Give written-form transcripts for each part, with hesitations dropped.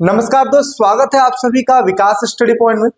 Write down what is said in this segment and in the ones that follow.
नमस्कार दोस्त, स्वागत है आप सभी का विकास स्टडी पॉइंट में।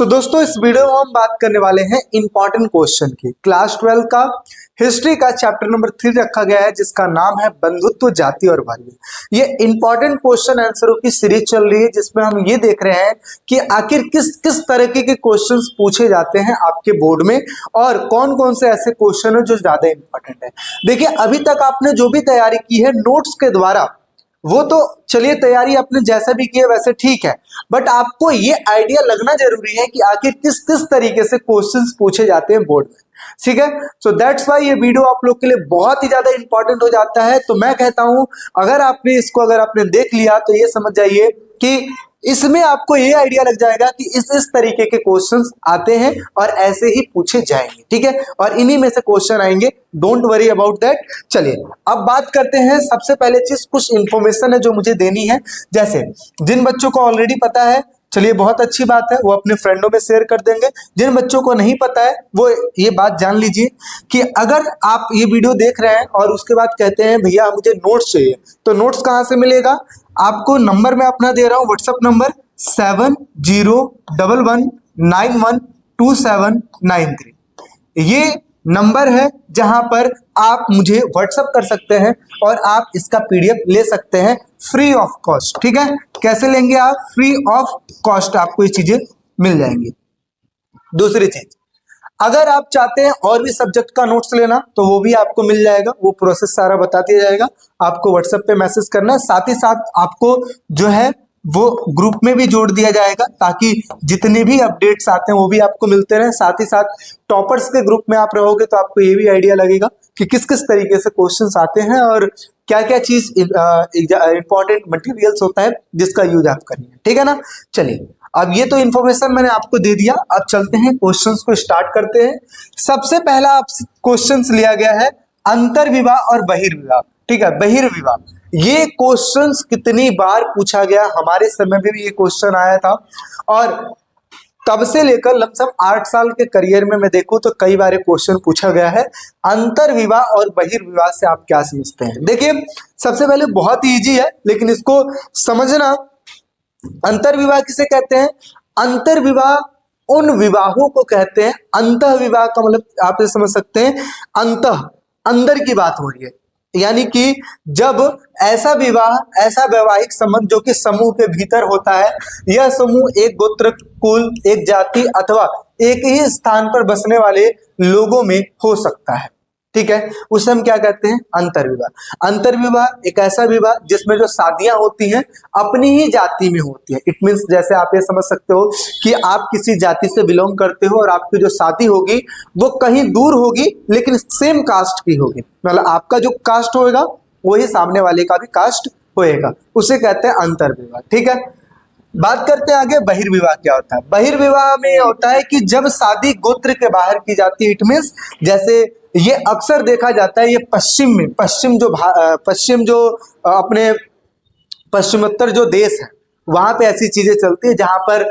दोस्तों, इस वीडियो में हम बात करने वाले हैं इंपॉर्टेंट क्वेश्चन की। क्लास 12 का हिस्ट्री का चैप्टर नंबर 3 रखा गया है, जिसका नाम है बंधुत्व, जाति और वैल्यू। ये इंपॉर्टेंट क्वेश्चन आंसरों की सीरीज चल रही है, जिसमें हम ये देख रहे हैं कि आखिर किस किस तरीके के क्वेश्चंस पूछे जाते हैं आपके बोर्ड में और कौन कौन से ऐसे क्वेश्चन है जो ज्यादा इंपॉर्टेंट है। देखिए, अभी तक आपने जो भी तैयारी की है नोट्स के द्वारा, वो तो चलिए तैयारी आपने जैसा भी किया वैसे ठीक है, बट आपको ये आइडिया लगना जरूरी है कि आखिर किस किस तरीके से क्वेश्चंस पूछे जाते हैं बोर्ड में। ठीक है, सो दैट्स वाई ये वीडियो आप लोग के लिए बहुत ही ज्यादा इंपॉर्टेंट हो जाता है। तो मैं कहता हूं, अगर आपने देख लिया तो ये समझ जाइए कि इसमें आपको ये आइडिया लग जाएगा कि इस तरीके के क्वेश्चंस आते हैं और ऐसे ही पूछे जाएंगे। ठीक है, और इन्हीं में से क्वेश्चन आएंगे, डोंट वरी अबाउट दैट। चलिए अब बात करते हैं। सबसे पहले चीज, कुछ इंफॉर्मेशन है जो मुझे देनी है। जैसे जिन बच्चों को ऑलरेडी पता है, चलिए बहुत अच्छी बात है, वो अपने फ्रेंडों में शेयर कर देंगे। जिन बच्चों को नहीं पता है वो ये बात जान लीजिए कि अगर आप ये वीडियो देख रहे हैं और उसके बाद कहते हैं भैया मुझे नोट्स चाहिए, तो नोट्स कहाँ से मिलेगा? आपको नंबर मैं अपना दे रहा हूं, व्हाट्सएप नंबर 7011912793। ये नंबर है जहां पर आप मुझे व्हाट्सएप कर सकते हैं और आप इसका पीडीएफ ले सकते हैं फ्री ऑफ कॉस्ट। ठीक है, कैसे लेंगे आप? फ्री ऑफ कॉस्ट आपको ये चीजें मिल जाएंगी। दूसरी चीज, अगर आप चाहते हैं और भी सब्जेक्ट का नोट्स लेना तो वो भी आपको मिल जाएगा, वो प्रोसेस सारा बता दिया जाएगा। आपको व्हाट्सएप पे मैसेज करना है, साथ ही साथ आपको जो है वो ग्रुप में भी जोड़ दिया जाएगा, ताकि जितने भी अपडेट्स आते हैं वो भी आपको मिलते रहे। साथ ही साथ टॉपर्स के ग्रुप में आप रहोगे तो आपको ये भी आइडिया लगेगा कि किस किस तरीके से क्वेश्चंस आते हैं और क्या क्या चीज इंपॉर्टेंट मटेरियल्स होता है जिसका यूज आप करेंगे। ठीक है ना। चलिए, अब ये तो इन्फॉर्मेशन मैंने आपको दे दिया, अब चलते हैं क्वेश्चंस को स्टार्ट करते हैं। सबसे पहला आपसे क्वेश्चंस लिया गया है अंतर्विवाह और बहिर्विवाह। ठीक है, बहिर्विवाह, ये क्वेश्चंस कितनी बार पूछा गया, हमारे समय में भी ये क्वेश्चन आया था और तब से लेकर लमसम 8 साल के करियर में मैं देखूं तो कई बार क्वेश्चन पूछा गया है। अंतर्विवाह और बहिर्विवाह से आप क्या समझते हैं? देखिए, सबसे पहले बहुत इजी है, लेकिन इसको समझना। अंतर्विवाह किसे कहते हैं? अंतर्विवाह उन विवाहों को कहते हैं। अंतः विवाह का मतलब आप ये समझ सकते हैं, अंतः अंदर की बात हो रही है, यानी कि जब ऐसा विवाह, ऐसा वैवाहिक संबंध जो कि समूह के भीतर होता है, यह समूह एक गोत्र, कुल, एक जाति अथवा एक ही स्थान पर बसने वाले लोगों में हो सकता है। ठीक है, उसे हम क्या कहते हैं? अंतर्विवाह। अंतर्विवाह एक ऐसा विवाह जिसमें जो शादियां होती हैं अपनी ही जाति में होती है। इट मीन्स, जैसे आप ये समझ सकते हो कि आप किसी जाति से बिलोंग करते हो और आपकी जो शादी होगी वो कहीं दूर होगी लेकिन सेम कास्ट की होगी, मतलब आपका जो कास्ट होगा वही सामने वाले का भी कास्ट होएगा, उसे कहते हैं अंतर्विवाह। ठीक है, बात करते हैं आगे, बहिर्विवाह क्या होता है? बहिर्विवाह में होता है कि जब शादी गोत्र के बाहर की जाती है। इट मीन्स, जैसे ये अक्सर देखा जाता है, ये पश्चिम जो अपने पश्चिमोत्तर जो देश है वहां पे ऐसी चीजें चलती है जहां पर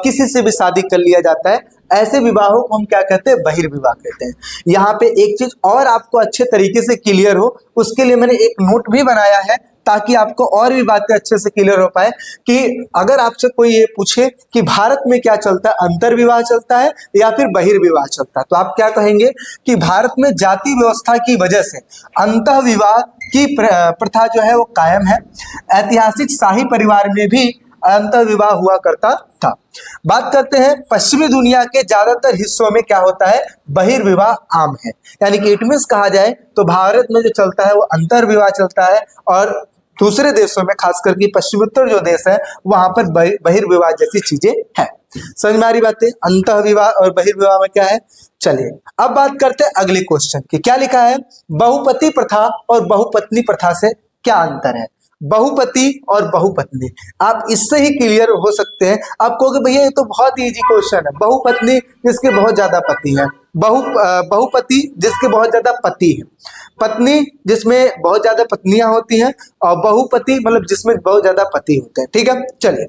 किसी से भी शादी कर लिया जाता है। ऐसे विवाहों को हम क्या कहते हैं? बहिर्विवाह कहते हैं। यहाँ पे एक चीज और आपको अच्छे तरीके से क्लियर हो, उसके लिए मैंने एक नोट भी बनाया है ताकि आपको और भी बातें अच्छे से क्लियर हो पाए कि अगर आपसे कोई ये पूछे कि भारत में क्या चलता है, अंतर्विवाह चलता है या फिर बहिर्विवाह चलता है, तो आप क्या कहेंगे कि भारत में जाति व्यवस्था की वजह से अंतःविवाह की प्रथा जो है वो कायम है। ऐतिहासिक शाही परिवार में भी अंतर्विवाह हुआ करता था। बात करते हैं पश्चिमी दुनिया के ज्यादातर हिस्सों में क्या होता है? बहिर्विवाह आम है, यानी कि इट मीन्स कहा जाए तो भारत में जो चलता है वो अंतर्विवाह चलता है और दूसरे देशों में, खासकर कि पश्चिमोत्तर जो देश है वहां पर बहिर्विवाह जैसी चीजें हैं। समझ में आ रही बातें? अंतःविवाह और बहिर्विवाह में क्या है। चलिए अब बात करते हैं अगले क्वेश्चन की। क्या लिखा है? बहुपति प्रथा और बहुपत्नी प्रथा से क्या अंतर है? बहुपति और बहुपत्नी, आप इससे ही क्लियर हो सकते हैं। आप कहोगे भैया ये तो बहुत इजी क्वेश्चन है। बहुपत्नी जिसके बहुत ज्यादा पति है, बहुपति जिसके बहुत ज्यादा पति है, पत्नी जिसमें बहुत ज्यादा पत्नियां होती हैं, और बहुपति मतलब जिसमें बहुत ज्यादा पति होते हैं। ठीक है, चलिए,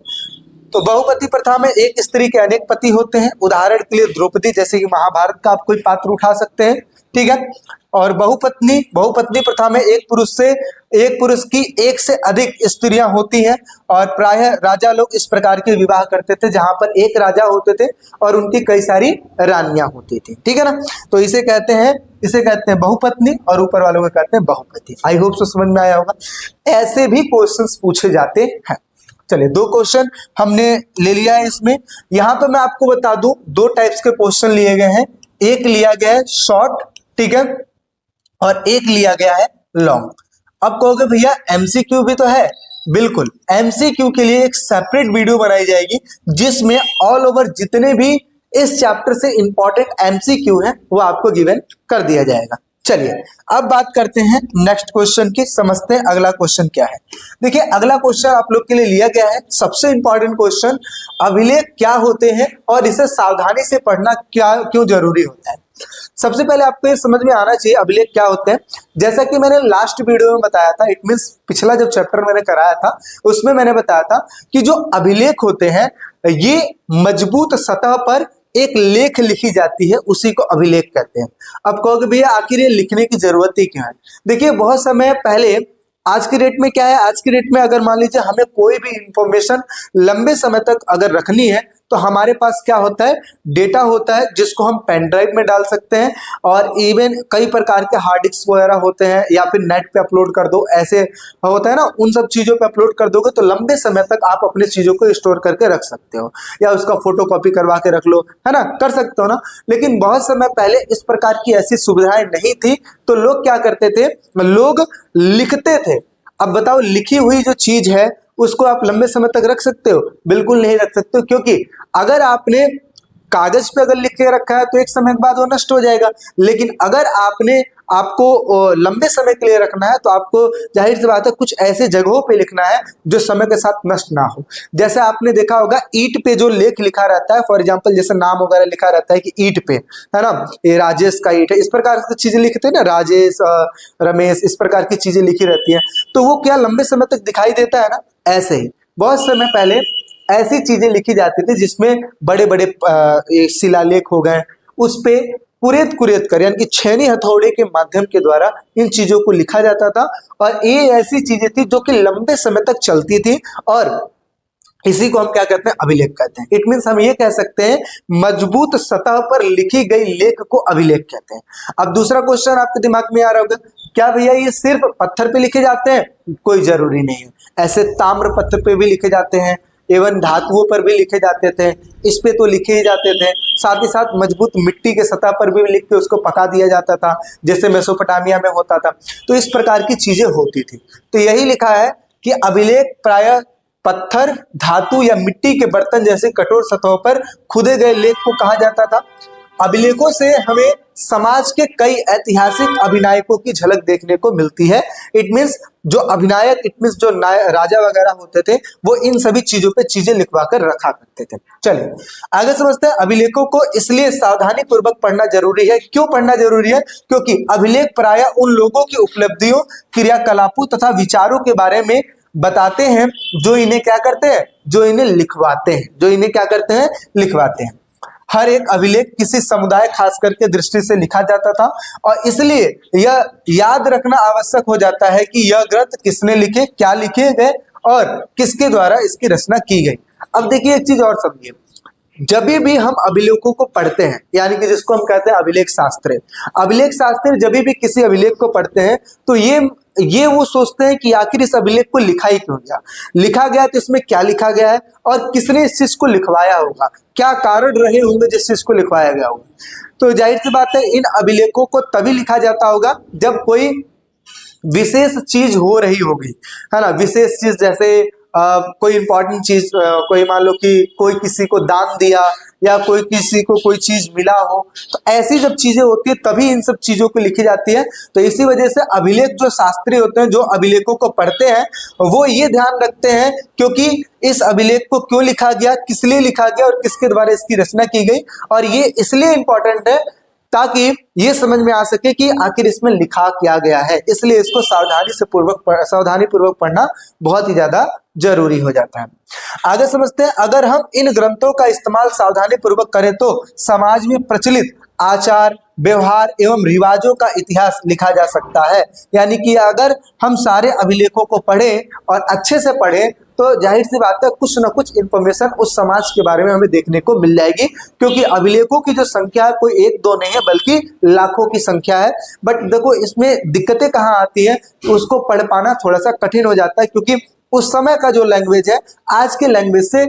तो बहुपति प्रथा में एक स्त्री के अनेक पति होते हैं। उदाहरण के लिए द्रौपदी जैसे कि महाभारत का आप कोई पात्र उठा सकते हैं। ठीक है। और बहुपत्नी प्रथा में एक पुरुष की एक से अधिक स्त्रियां होती हैं और प्रायः राजा लोग इस प्रकार के विवाह करते थे जहां पर एक राजा होते थे और उनकी कई सारी रानियां होती थी, ठीक है ना। तो इसे कहते हैं बहुपत्नी और ऊपर वालों को कहते हैं बहुपति। आई होप सो समझ में आया होगा। ऐसे भी क्वेश्चंस पूछे जाते हैं। चलिए 2 क्वेश्चन हमने ले लिया है इसमें। यहां पर मैं आपको बता दूं 2 टाइप्स के क्वेश्चन लिए गए हैं। एक लिया गया है शॉर्ट, ठीक है, और एक लिया गया है लॉन्ग। अब कहोगे भैया एमसीक्यू भी तो है। बिल्कुल, एमसीक्यू के लिए एक सेपरेट वीडियो बनाई जाएगी जिसमें ऑल ओवर जितने भी इस चैप्टर से इंपॉर्टेंट एमसीक्यू है वो आपको गिवन कर दिया जाएगा। चलिए अब बात करते हैं नेक्स्ट क्वेश्चन की, समझते हैं अगला क्वेश्चन क्या है। देखिए अगला क्वेश्चन आप लोग के लिए लिया गया है सबसे इंपॉर्टेंट क्वेश्चन, अभिलेख क्या होते हैं और इसे सावधानी से पढ़ना क्यों जरूरी होता है। सबसे पहले आपको ये समझ में आना चाहिए अभिलेख क्या होते हैं। जैसा कि मैंने लास्ट वीडियो में बताया था, इट मींस पिछला जब चैप्टर मैंने कराया था उसमें मैंने बताया था कि जो अभिलेख होते हैं ये मजबूत सतह पर एक लेख लिखी जाती है, उसी को अभिलेख कहते हैं। अब कहोगे भैया आखिर ये लिखने की जरूरत ही क्यों है। देखिए बहुत समय पहले, आज की डेट में क्या है, आज की डेट में अगर मान लीजिए हमें कोई भी इंफॉर्मेशन लंबे समय तक अगर रखनी है तो हमारे पास क्या होता है, डेटा होता है जिसको हम पेन ड्राइव में डाल सकते हैं और इवन कई प्रकार के हार्ड डिस्क वगैरह होते हैं या फिर नेट पे अपलोड कर दो, ऐसे होता है ना। उन सब चीजों पे अपलोड कर दोगे तो लंबे समय तक आप अपनी चीजों को स्टोर करके रख सकते हो या उसका फोटो कॉपी करवा के रख लो, है ना, कर सकते हो ना। लेकिन बहुत समय पहले इस प्रकार की ऐसी सुविधाएं नहीं थी तो लोग क्या करते थे, लोग लिखते थे। अब बताओ लिखी हुई जो चीज है उसको आप लंबे समय तक रख सकते हो? बिल्कुल नहीं रख सकते हो, क्योंकि अगर आपने कागज पे अगर लिख के रखा है तो एक समय के बाद वो नष्ट हो जाएगा। लेकिन अगर आपको लंबे समय के लिए रखना है तो आपको जाहिर सी बात है कुछ ऐसे जगहों पे लिखना है जो समय के साथ नष्ट ना हो। जैसे आपने देखा होगा ईंट पे जो लेख लिखा रहता है, फॉर एग्जांपल जैसे नाम वगैरह लिखा रहता है कि ईंट पे, है ना, ये राजेश का ईंट है, इस प्रकार की चीजें लिखते हैं ना, राजेश, रमेश, इस प्रकार की चीजें लिखी रहती है तो वो क्या लंबे समय तक दिखाई देता है ना। ऐसे ही बहुत समय पहले ऐसी चीजें लिखी जाती थी जिसमें बड़े बड़े शिलालेख हो गए, उस पे कुरेद कर यानी कि छेनी हथौड़े के माध्यम के द्वारा इन चीजों को लिखा जाता था और ये ऐसी चीजें थी जो कि लंबे समय तक चलती थी और इसी को हम क्या कहते हैं, अभिलेख कहते हैं। इट मीन्स हम ये कह सकते हैं मजबूत सतह पर लिखी गई लेख को अभिलेख कहते हैं। अब दूसरा क्वेश्चन आपके दिमाग में आ रहा होगा, क्या भैया ये सिर्फ पत्थर पे लिखे जाते हैं? कोई जरूरी नहीं है, ऐसे ताम्र पत्र पे भी लिखे जाते हैं, एवं धातुओं पर भी लिखे जाते थे, इस पे तो लिखे ही जाते थे। साथ ही साथ मजबूत मिट्टी के सतह पर भी लिख के उसको पका दिया जाता था, जैसे मेसोपोटामिया में होता था। तो इस प्रकार की चीजें होती थी। तो यही लिखा है कि अभिलेख प्रायः पत्थर, धातु या मिट्टी के बर्तन जैसे कठोर सतहों पर खुदे गए लेख को कहा जाता था। अभिलेखों से हमें समाज के कई ऐतिहासिक अभिनायकों की झलक देखने को मिलती है। इट मीन्स जो अभिनायक, इट मीन्स जो राजा वगैरह होते थे वो इन सभी चीजों पे चीजें लिखवा कर रखा करते थे। चलिए आगे समझते हैं। अभिलेखों को इसलिए सावधानी पूर्वक पढ़ना जरूरी है। क्यों पढ़ना जरूरी है? क्योंकि अभिलेख प्रायः उन लोगों की उपलब्धियों, क्रियाकलापों तथा विचारों के बारे में बताते हैं जो इन्हें क्या करते हैं, जो इन्हें लिखवाते हैं, जो इन्हें क्या करते हैं, लिखवाते हैं। हर एक अभिलेख किसी समुदाय खास करके दृष्टि से लिखा जाता था और इसलिए यह याद रखना आवश्यक हो जाता है कि यह ग्रंथ किसने लिखे, क्या लिखे गए और किसके द्वारा इसकी रचना की गई। अब देखिए एक चीज और समझिए, जब भी हम अभिलेखों को पढ़ते हैं यानी कि जिसको हम कहते हैं अभिलेख शास्त्र, अभिलेख शास्त्र जब भी किसी अभिलेख को पढ़ते हैं तो ये वो सोचते हैं कि आखिर इस अभिलेख को लिखा ही क्यों गया, लिखा गया तो इसमें क्या लिखा गया है और किसने इस चीज को लिखवाया होगा, क्या कारण रहे होंगे जिस चीज को लिखवाया गया होगा। तो जाहिर सी बात है इन अभिलेखों को तभी लिखा जाता होगा जब कोई विशेष चीज हो रही होगी, है ना, विशेष चीज जैसे कोई इंपॉर्टेंट चीज, कोई मान लो कि कोई किसी को दान दिया या कोई किसी को कोई चीज मिला हो, तो ऐसी जब चीजें होती है तभी इन सब चीजों को लिखी जाती है। तो इसी वजह से अभिलेख जो शास्त्री होते हैं, जो अभिलेखों को पढ़ते हैं, वो ये ध्यान रखते हैं क्योंकि इस अभिलेख को क्यों लिखा गया, किस लिए लिखा गया और किसके द्वारा इसकी रचना की गई। और ये इसलिए इंपॉर्टेंट है ताकि ये समझ में आ सके कि आखिर इसमें लिखा क्या गया है, इसलिए इसको सावधानी पूर्वक पढ़ना बहुत ही ज्यादा जरूरी हो जाता है। आगे समझते हैं, अगर हम इन ग्रंथों का इस्तेमाल सावधानी पूर्वक करें तो समाज में प्रचलित आचार व्यवहार एवं रिवाजों का इतिहास लिखा जा सकता है। यानी कि अगर हम सारे अभिलेखों को पढ़ें और अच्छे से पढ़ें तो जाहिर सी बात है कुछ ना कुछ इंफॉर्मेशन उस समाज के बारे में हमें देखने को मिल जाएगी, क्योंकि अभिलेखों की जो संख्या है कोई एक दो नहीं है बल्कि लाखों की संख्या है। बट देखो इसमें दिक्कतें कहाँ आती है, उसको पढ़ पाना थोड़ा सा कठिन हो जाता है, क्योंकि उस समय का जो लैंग्वेज है आज के लैंग्वेज से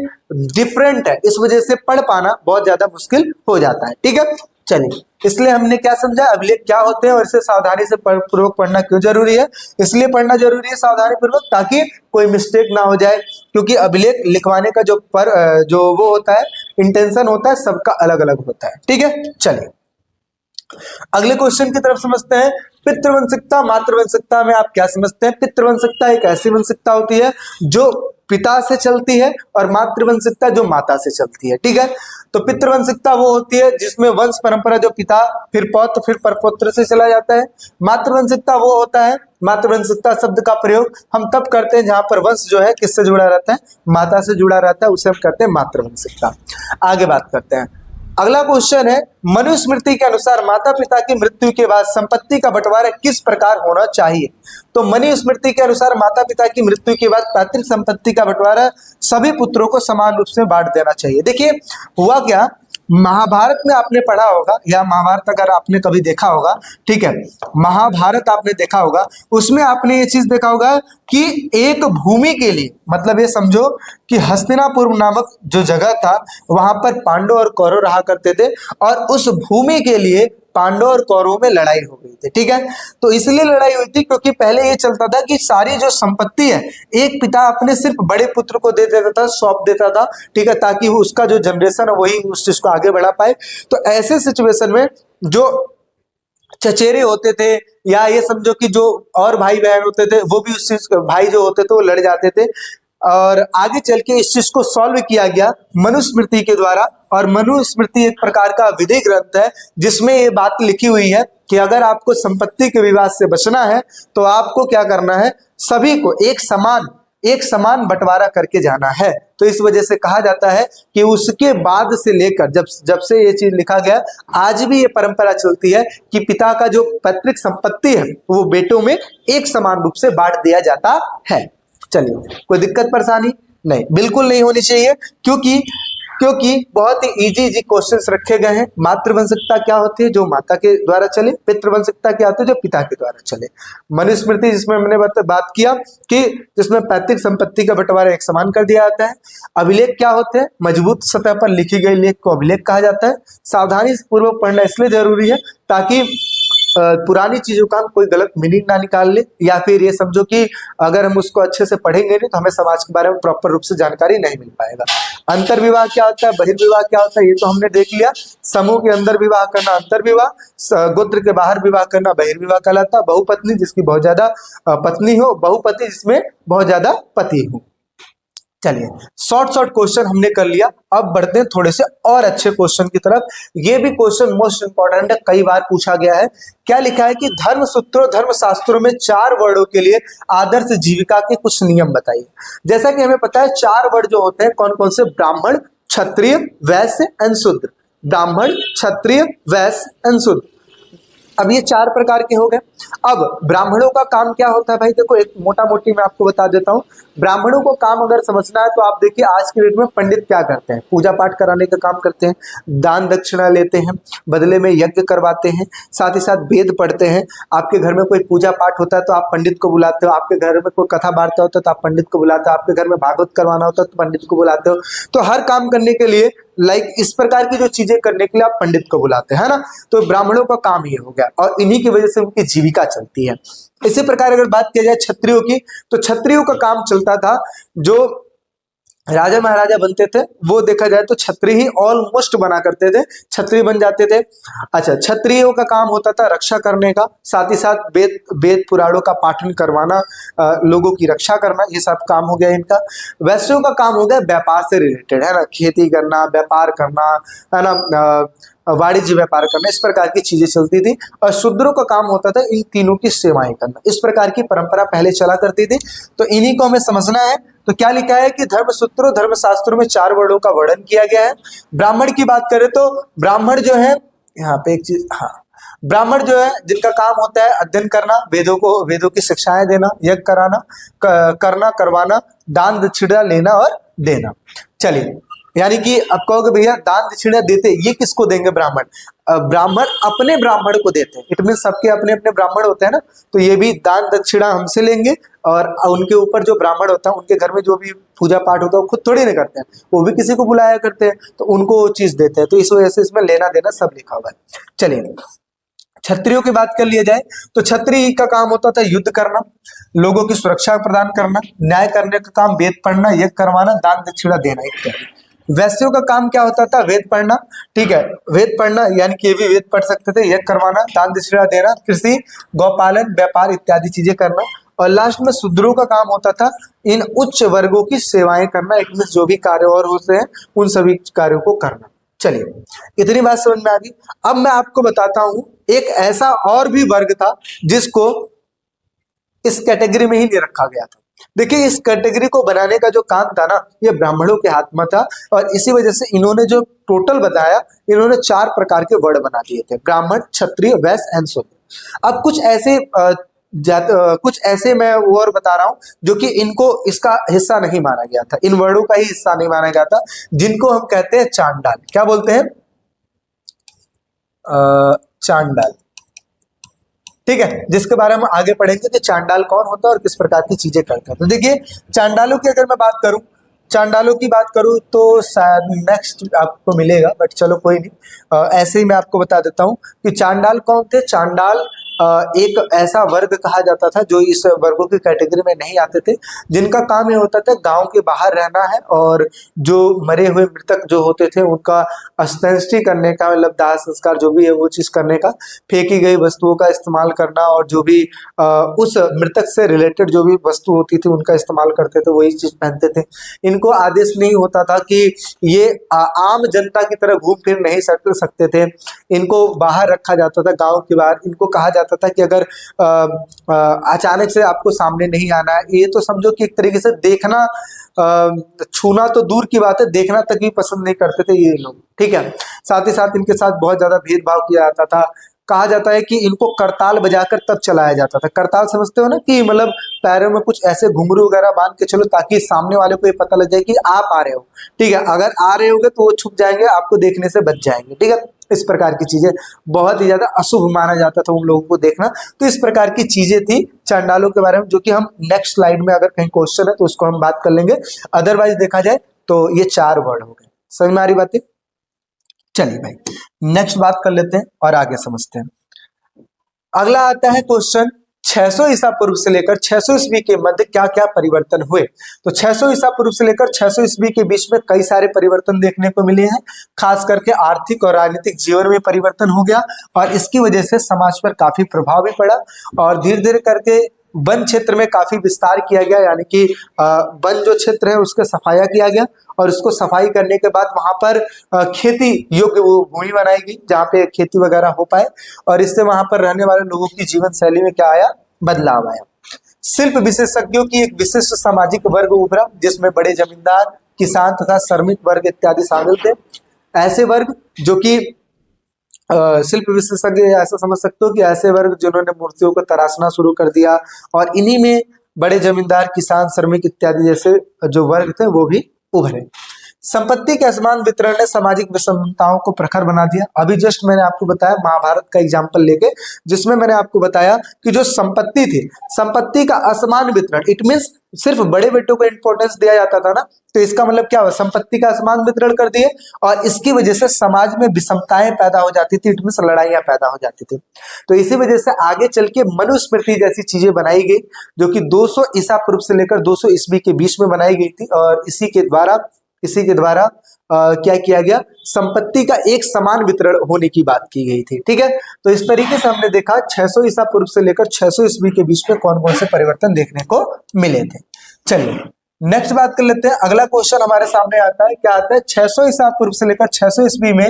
डिफरेंट है, इस वजह से पढ़ पाना बहुत ज्यादा मुश्किल हो जाता है। ठीक है, चलिए, इसलिए हमने क्या समझा, अभिलेख क्या होते हैं और इसे सावधानी से पूर्वक पढ़ना क्यों जरूरी है। इसलिए पढ़ना जरूरी है सावधानी पूर्वक, ताकि कोई मिस्टेक ना हो जाए, क्योंकि अभिलेख लिखवाने का जो वो होता है, इंटेंशन होता है, सबका अलग अलग होता है। ठीक है, चलिए अगले क्वेश्चन की तरफ समझते हैं। पितृवंशिकता मातृवंशिकता में आप क्या समझते हैं। पितृवंशिकता एक ऐसी वंशिकता होती है जो पिता से चलती है और मातृवंशिकता जो माता से चलती है। ठीक है, तो पितृवंशिकता वो होती है जिसमें वंश परंपरा जो पिता फिर पौत्र फिर परपौत्र से चला जाता है। मातृवंशिकता वो होता है, मातृवंशिकता शब्द का प्रयोग हम तब करते हैं जहां पर वंश जो है किससे जुड़ा रहता है, माता से जुड़ा रहता है, उसे हम कहते हैं मातृवंशिकता। आगे बात करते हैं, अगला क्वेश्चन है, मनुस्मृति के अनुसार माता पिता की मृत्यु के बाद संपत्ति का बंटवारा किस प्रकार होना चाहिए। तो मनुस्मृति के अनुसार माता पिता की मृत्यु के बाद पैतृक संपत्ति का बंटवारा सभी पुत्रों को समान रूप से बांट देना चाहिए। देखिए हुआ क्या, महाभारत में आपने पढ़ा होगा या महाभारत अगर आपने कभी देखा होगा, ठीक है, महाभारत आपने देखा होगा, उसमें आपने ये चीज देखा होगा कि एक भूमि के लिए, मतलब ये समझो कि हस्तिनापुर नामक जो जगह था वहां पर पांडव और कौरव रहा करते थे और उस भूमि के लिए पांडव और कौरवों में लड़ाई हो गई थी। ठीक है, तो इसलिए लड़ाई हुई थी क्योंकि पहले ये चलता था कि सारी जो संपत्ति है एक पिता अपने सिर्फ बड़े पुत्र को दे देता था, सौंप देता था, ठीक है, ताकि उसका जो जनरेशन है वही उस चीज को आगे बढ़ा पाए। तो ऐसे सिचुएशन में जो चचेरे होते थे या ये समझो कि जो और भाई बहन होते थे वो भी उस चीज, भाई जो होते थे वो लड़ जाते थे, और आगे चल के इस चीज को सॉल्व किया गया मनुस्मृति के द्वारा। और मनुस्मृति एक प्रकार का विधि ग्रंथ है जिसमें ये बात लिखी हुई है कि अगर आपको संपत्ति के विवाद से बचना है तो आपको क्या करना है, सभी को एक समान बंटवारा करके जाना है। तो इस वजह से कहा जाता है कि उसके बाद से लेकर जब से ये चीज लिखा गया आज भी ये परंपरा चलती है कि पिता का जो पैतृक संपत्ति है वो बेटों में एक समान रूप से बांट दिया जाता है। चलिए, कोई दिक्कत परेशानी नहीं, बिल्कुल नहीं होनी चाहिए, क्योंकि बहुत ही इजी क्वेश्चंस रखे गए हैं। मातृवंशिकता क्या होती है, जो माता के द्वारा चले। पितृवंशिकता क्या होती है, जो पिता के द्वारा चले। मनुस्मृति जिसमें हमने बात किया कि जिसमें पैतृक संपत्ति का बंटवारा एक समान कर दिया जाता है। अभिलेख क्या होते हैं, मजबूत सतह पर लिखी गई लेख को अभिलेख कहा जाता है। सावधानी पूर्वक पढ़ना इसलिए जरूरी है ताकि पुरानी चीजों का हम कोई गलत मीनिंग ना निकाल ले, या फिर ये समझो कि अगर हम उसको अच्छे से पढ़ेंगे नहीं तो हमें समाज के बारे में प्रॉपर रूप से जानकारी नहीं मिल पाएगा। अंतर्विवाह क्या होता है, बहिर्विवाह क्या होता है, ये तो हमने देख लिया। समूह के अंदर विवाह करना अंतर्विवाह, गोत्र के बाहर विवाह करना बहिर्विवाह कहलाता है। बहुपत्नी जिसकी बहुत ज्यादा पत्नी हो, बहुपति जिसमें बहुत ज्यादा पति हो। चलिए, शॉर्ट क्वेश्चन हमने कर लिया, अब बढ़ते हैं थोड़े से और अच्छे क्वेश्चन की तरफ। ये भी क्वेश्चन मोस्ट इंपॉर्टेंट है, कई बार पूछा गया है। क्या लिखा है कि धर्म सूत्रों धर्म शास्त्रों में 4 वर्णों के लिए आदर्श जीविका के कुछ नियम बताइए। जैसा कि हमें पता है 4 वर्ण जो होते हैं कौन कौन से, ब्राह्मण क्षत्रिय वैश्य एंड शूद्र। ब्राह्मण क्षत्रिय वैश्य एंड शूद्र, अब ये 4 प्रकार के हो गए। अब ब्राह्मणों का काम क्या होता है भाई, देखो एक मोटा मोटी मैं आपको बता देता हूँ। ब्राह्मणों को काम अगर समझना है तो आप देखिए आज की डेट में पंडित क्या करते हैं, पूजा पाठ कराने का काम करते हैं, दान दक्षिणा लेते हैं, बदले में यज्ञ करवाते हैं, साथ ही साथ वेद पढ़ते हैं। आपके घर में कोई पूजा पाठ होता है तो आप पंडित को बुलाते हो, आपके घर में कोई कथा वार्ता होता है तो आप पंडित को बुलाते हो, आपके घर में भागवत करवाना होता है तो पंडित को बुलाते हो। तो हर काम करने के लिए इस प्रकार की जो चीजें करने के लिए आप पंडित को बुलाते हैं, है ना। तो ब्राह्मणों का काम ये हो गया और इन्हीं की वजह से उनकी जीविका चलती है। इसी प्रकार अगर बात की जाए क्षत्रियों की, तो क्षत्रियों का काम चलता था, जो राजा महाराजा बनते थे वो देखा जाए तो क्षत्रिय ही ऑलमोस्ट बना करते थे, क्षत्रिय बन जाते थे। अच्छा, क्षत्रियों का काम होता था रक्षा करने का, साथ ही साथ वेद पुराणों का पाठन करवाना, लोगों की रक्षा करना, ये सब काम हो गया इनका। वैश्यों का काम हो गया व्यापार से रिलेटेड, है ना, खेती करना, व्यापार करना, है ना, वाणिज्य व्यापार करना, इस प्रकार की चीजें चलती थी। और शूद्रों का काम होता था इन तीनों की सेवाएं करना। इस प्रकार की परंपरा पहले चला करती थी। तो इन्हीं को हमें समझना है। तो क्या लिखा है कि धर्मसूत्रों धर्मशास्त्रों में 4 वर्णों का वर्णन किया गया है। ब्राह्मण की बात करें तो ब्राह्मण जो है, यहाँ पे एक चीज, हाँ, ब्राह्मण जो है जिनका काम होता है अध्ययन करना, वेदों की शिक्षाएं देना, यज्ञ कराना, करना करवाना, दान दक्षिणा लेना और देना। चलिए, यानी कि अब कहोगे भैया दान दक्षिणा देते, ये किसको देंगे? ब्राह्मण। ब्राह्मण अपने ब्राह्मण को देते हैं। इट मीन सबके अपने अपने ब्राह्मण होते हैं ना, तो ये भी दान दक्षिणा हमसे लेंगे और उनके ऊपर जो ब्राह्मण होता है उनके घर में जो भी पूजा पाठ होता है वो खुद थोड़ी नहीं करते हैं, वो भी किसी को बुलाया करते हैं, तो उनको वो चीज देते हैं। तो इस वजह से इसमें लेना देना सब लिखा हुआ है। चलिए, क्षत्रियों की बात कर लिया जाए तो क्षत्रिय का काम होता था युद्ध करना, लोगों की सुरक्षा प्रदान करना, न्याय करने का काम, वेद पढ़ना, यज्ञ करवाना, दान दक्षिणा देना इत्यादि। वैश्यों का काम क्या होता था? वेद पढ़ना, ठीक है, वेद पढ़ना यानी कि भी वेद पढ़ सकते थे, यज्ञ करवाना, दान दक्षिणा देना, कृषि, गौपालन, व्यापार इत्यादि चीजें करना। और लास्ट में शूद्रों का काम होता था इन उच्च वर्गों की सेवाएं करना, इट मीन जो भी कार्य और होते हैं उन सभी कार्यों को करना। चलिए, इतनी बात समझ में आ गई। अब मैं आपको बताता हूं एक ऐसा और भी वर्ग था जिसको इस कैटेगरी में ही नहीं रखा गया था। देखिए, इस कैटेगरी को बनाने का जो काम था ना, ये ब्राह्मणों के हाथ में था। और इसी वजह से इन्होंने जो टोटल बताया, इन्होंने 4 प्रकार के वर्ड बना दिए थे, ब्राह्मण, क्षत्रिय, वैश्य एंड शूद्र। अब कुछ ऐसे मैं वो और बता रहा हूं जो कि इनको इसका हिस्सा नहीं माना गया था, इन वर्डों का ही हिस्सा नहीं माना गया था, जिनको हम कहते हैं चांडाल। क्या बोलते हैं? चांडाल, ठीक है, जिसके बारे में आगे पढ़ेंगे कि चांडाल कौन होता है और किस प्रकार की चीजें करते हैं। तो देखिए, चांडालों की अगर मैं बात करूं, चांडालों की बात करूं तो शायद नेक्स्ट आपको मिलेगा, बट चलो कोई नहीं, ऐसे ही मैं आपको बता देता हूं कि चांडाल कौन थे। चांडाल एक ऐसा वर्ग कहा जाता था जो इस वर्गों की कैटेगरी में नहीं आते थे, जिनका काम ये होता था गांव के बाहर रहना है और जो मरे हुए मृतक जो होते थे उनका अंत्येष्टि करने का, मतलब दाह संस्कार जो भी है वो चीज करने का, फेंकी गई वस्तुओं का इस्तेमाल करना और जो भी उस मृतक से रिलेटेड जो भी वस्तु होती थी उनका इस्तेमाल करते थे, वही चीज पहनते थे। इनको आदेश नहीं होता था कि ये आम जनता की तरह घूम फिर नहीं सकते थे, इनको बाहर रखा जाता था, गांव के बाहर। इनको कहा जाता था कि अगर अचानक से आपको सामने नहीं आना है, ये तो समझो कि एक तरीके से देखना, छूना तो दूर की बात है, देखना तक भी पसंद नहीं करते थे ये लोग, ठीक है। साथ ही साथ इनके साथ बहुत ज्यादा भेदभाव किया जाता था। कहा जाता है कि इनको करताल बजाकर तब चलाया जाता था। करताल समझते हो ना, कि मतलब पैरों में कुछ ऐसे घुंघरू वगैरह बांध के चलो ताकि सामने वाले को ये पता लग जाए कि आप आ रहे हो, ठीक है। अगर आ रहे होगे तो वो छुप जाएंगे, आपको देखने से बच जाएंगे, ठीक है। इस प्रकार की चीजें बहुत ही ज्यादा अशुभ माना जाता था उन लोगों को देखना। तो इस प्रकार की चीजें थी चांडालों के बारे में, जो कि हम नेक्स्ट स्लाइड में अगर कहीं क्वेश्चन है तो उसको हम बात कर लेंगे। अदरवाइज देखा जाए तो ये 4 वर्ड हो गए। समझ में आ रही बातें? चलिए भाई, नेक्स्ट बात कर लेते हैं और आगे समझते हैं। अगला आता है क्वेश्चन, 600 ईसा पूर्व से लेकर 600 ईस्वी के मध्य क्या क्या परिवर्तन हुए। तो 600 ईसा पूर्व से लेकर 600 ईस्वी के बीच में कई सारे परिवर्तन देखने को मिले हैं। खास करके आर्थिक और राजनीतिक जीवन में परिवर्तन हो गया और इसकी वजह से समाज पर काफी प्रभाव भी पड़ा। और धीरे धीरे करके वन क्षेत्र में काफी विस्तार किया गया, यानी कि वन जो क्षेत्र है उसका सफाया किया गया और उसको सफाई करने के बाद वहां पर खेती योग्य वो भूमि बनाई गई जहाँ पे खेती वगैरह हो पाए। और इससे वहां पर रहने वाले लोगों की जीवन शैली में क्या आया? बदलाव आया। शिल्प विशेषज्ञों की एक विशिष्ट सामाजिक वर्ग उभरा, जिसमें बड़े जमींदार, किसान तथा श्रमिक वर्ग इत्यादि शामिल थे। ऐसे वर्ग जो कि शिल्प विशेषज्ञ, ऐसा समझ सकते हो कि ऐसे वर्ग जिन्होंने मूर्तियों को तराशना शुरू कर दिया, और इन्हीं में बड़े जमींदार, किसान, श्रमिक इत्यादि जैसे जो वर्ग थे वो भी उभरे। संपत्ति के असमान वितरण ने सामाजिक विषमताओं को प्रखर बना दिया। अभी जस्ट मैंने आपको बताया महाभारत का एग्जाम्पल लेके, जिसमें मैंने आपको बताया कि जो संपत्ति थी, संपत्ति का असमान वितरण, इट मीन्स सिर्फ बड़े बेटों को इंपॉर्टेंस दिया जाता था ना, तो इसका मतलब क्या हुआ? संपत्ति का असमान वितरण कर दिए और इसकी वजह से समाज में विषमताएं पैदा हो जाती थी, इट मीन्स लड़ाइयां पैदा हो जाती थी। तो इसी वजह से आगे चल के मनुस्मृति जैसी चीजें बनाई गई, जो कि 200 ईसा पूर्व से लेकर 200 ईस्वी के बीच में बनाई गई थी। और इसी के द्वारा क्या किया गया? संपत्ति का एक समान वितरण होने की बात की गई थी, ठीक है। तो इस तरीके से हमने देखा 600 ईसा पूर्व से लेकर 600 ईस्वी के बीच में कौन कौन से परिवर्तन देखने को मिले थे। चलिए, नेक्स्ट बात कर लेते हैं, अगला क्वेश्चन हमारे सामने आता है, क्या आता है, 600 ईसा पूर्व से लेकर 600 ईस्वी में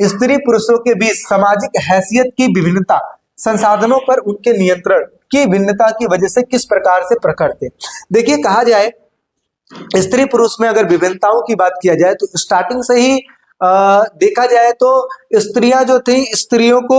स्त्री पुरुषों के बीच सामाजिक हैसियत की विभिन्नता संसाधनों पर उनके नियंत्रण की भिन्नता की वजह से किस प्रकार से प्रकट थे। देखिए, कहा जाए स्त्री पुरुष में अगर विभिन्नताओं की बात किया जाए तो स्टार्टिंग से ही देखा जाए तो स्त्रियां जो थी, स्त्रियों को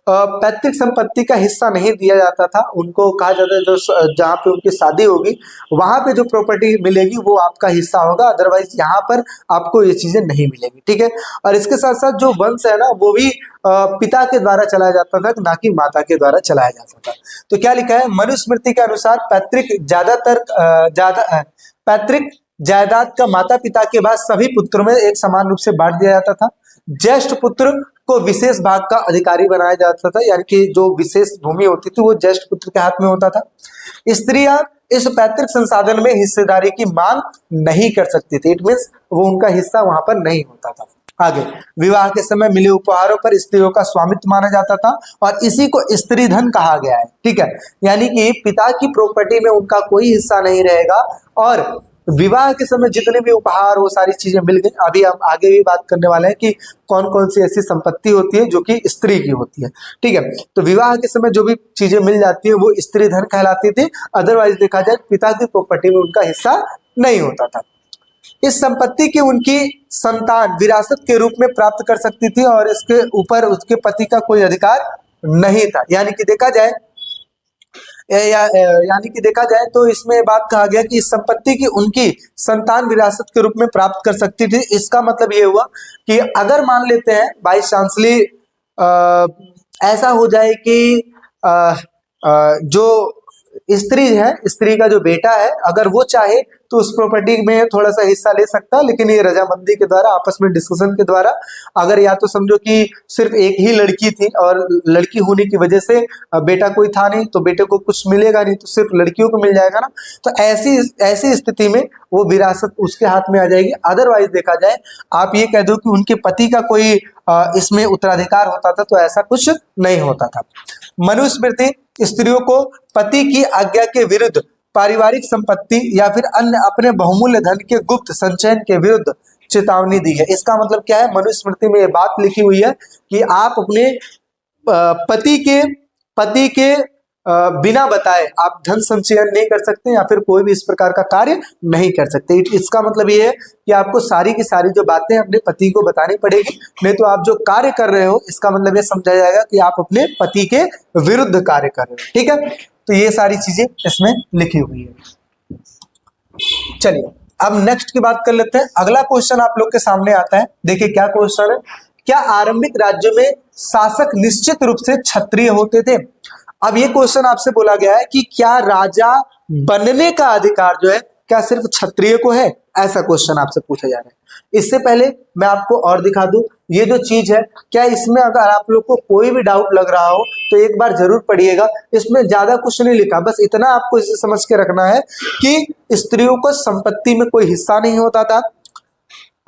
पैतृक संपत्ति का हिस्सा नहीं दिया जाता था। उनको कहा जाता है जो जहाँ पे उनकी शादी होगी वहां पे जो प्रॉपर्टी मिलेगी वो आपका हिस्सा होगा, अदरवाइज यहाँ पर आपको ये चीजें नहीं मिलेगी। ठीक है, और इसके साथ साथ जो वंश है ना वो भी पिता के द्वारा चलाया जाता था, ना कि माता के द्वारा चलाया जाता था। तो क्या लिखा है, मनुस्मृति के अनुसार पैतृक जायदाद का माता पिता के बाद सभी पुत्रों में एक समान रूप से बांट दिया जाता था। ज्येष्ठ पुत्र को विशेष भाग का अधिकारी बनाया जाता था, यानी कि जो विशेष भूमि होती थी वो ज्येष्ठ पुत्र के हाथ में होता था। स्त्रियां इस पैतृक संसाधन में हिस्सेदारी की मांग नहीं कर सकती थी, इट मीन्स वो उनका हिस्सा वहां पर नहीं होता था। आगे, विवाह के समय मिले उपहारों पर स्त्रियों का स्वामित्व माना जाता था और इसी को स्त्री धन कहा गया है। ठीक है, यानी कि पिता की प्रॉपर्टी में उनका कोई हिस्सा नहीं रहेगा और विवाह के समय जितने भी उपहार वो सारी चीजें मिल गई। अभी हम आगे भी बात करने वाले हैं कि कौन कौन सी ऐसी संपत्ति होती है जो कि स्त्री की होती है। ठीक है, तो विवाह के समय जो भी चीजें मिल जाती है वो स्त्री धन कहलाती थी, अदरवाइज देखा जाए पिता की प्रॉपर्टी में उनका हिस्सा नहीं होता था। इस संपत्ति की उनकी संतान विरासत के रूप में प्राप्त कर सकती थी और इसके ऊपर उसके पति का कोई अधिकार नहीं था। यानी कि देखा जाए तो इसमें बात कहा गया कि इस संपत्ति की उनकी संतान विरासत के रूप में प्राप्त कर सकती थी। इसका मतलब ये हुआ कि अगर मान लेते हैं बाई चांसली ऐसा हो जाए कि जो स्त्री है, स्त्री का जो बेटा है, अगर वो चाहे तो उस प्रॉपर्टी में थोड़ा सा हिस्सा ले सकता है, लेकिन ये रजामंदी के द्वारा, आपस में डिस्कशन के द्वारा, अगर या तो समझो कि सिर्फ एक ही लड़की थी और लड़की होने की वजह से बेटा कोई था नहीं तो बेटे को कुछ मिलेगा नहीं, तो सिर्फ लड़कियों को मिल जाएगा ना, तो ऐसी स्थिति में वो विरासत उसके हाथ में आ जाएगी। अदरवाइज देखा जाए, आप ये कह दो कि उनके पति का कोई इसमें उत्तराधिकार होता था, तो ऐसा कुछ नहीं होता था। मनुस्मृति स्त्रियों को पति की आज्ञा के विरुद्ध पारिवारिक संपत्ति या फिर अन्य अपने बहुमूल्य धन के गुप्त संचयन के विरुद्ध चेतावनी दी है। इसका मतलब क्या है, मनुस्मृति में ये बात लिखी हुई है कि आप अपने पति के बिना बताए आप धन संचयन नहीं कर सकते या फिर कोई भी इस प्रकार का कार्य नहीं कर सकते। इसका मतलब ये है कि आपको सारी की सारी जो बातें अपने पति को बतानी पड़ेगी, नहीं तो आप जो कार्य कर रहे हो इसका मतलब ये समझा जाएगा कि आप अपने पति के विरुद्ध कार्य कर रहे हो। ठीक है, तो ये सारी चीजें इसमें लिखी हुई है। चलिए अब नेक्स्ट की बात कर लेते हैं। अगला क्वेश्चन आप लोग के सामने आता है, देखिए क्या क्वेश्चन है, क्या आरंभिक राज्यों में शासक निश्चित रूप से क्षत्रिय होते थे? अब ये क्वेश्चन आपसे बोला गया है कि क्या राजा बनने का अधिकार जो है क्या सिर्फ क्षत्रिय को है, ऐसा क्वेश्चन आपसे पूछा जा रहा है। इससे पहले मैं आपको और दिखा दूं, ये जो चीज है, क्या इसमें अगर आप लोग को कोई भी डाउट लग रहा हो तो एक बार जरूर पढ़िएगा। इसमें ज्यादा कुछ नहीं लिखा, बस इतना आपको इसे समझ के रखना है कि स्त्रियों को संपत्ति में कोई हिस्सा नहीं होता था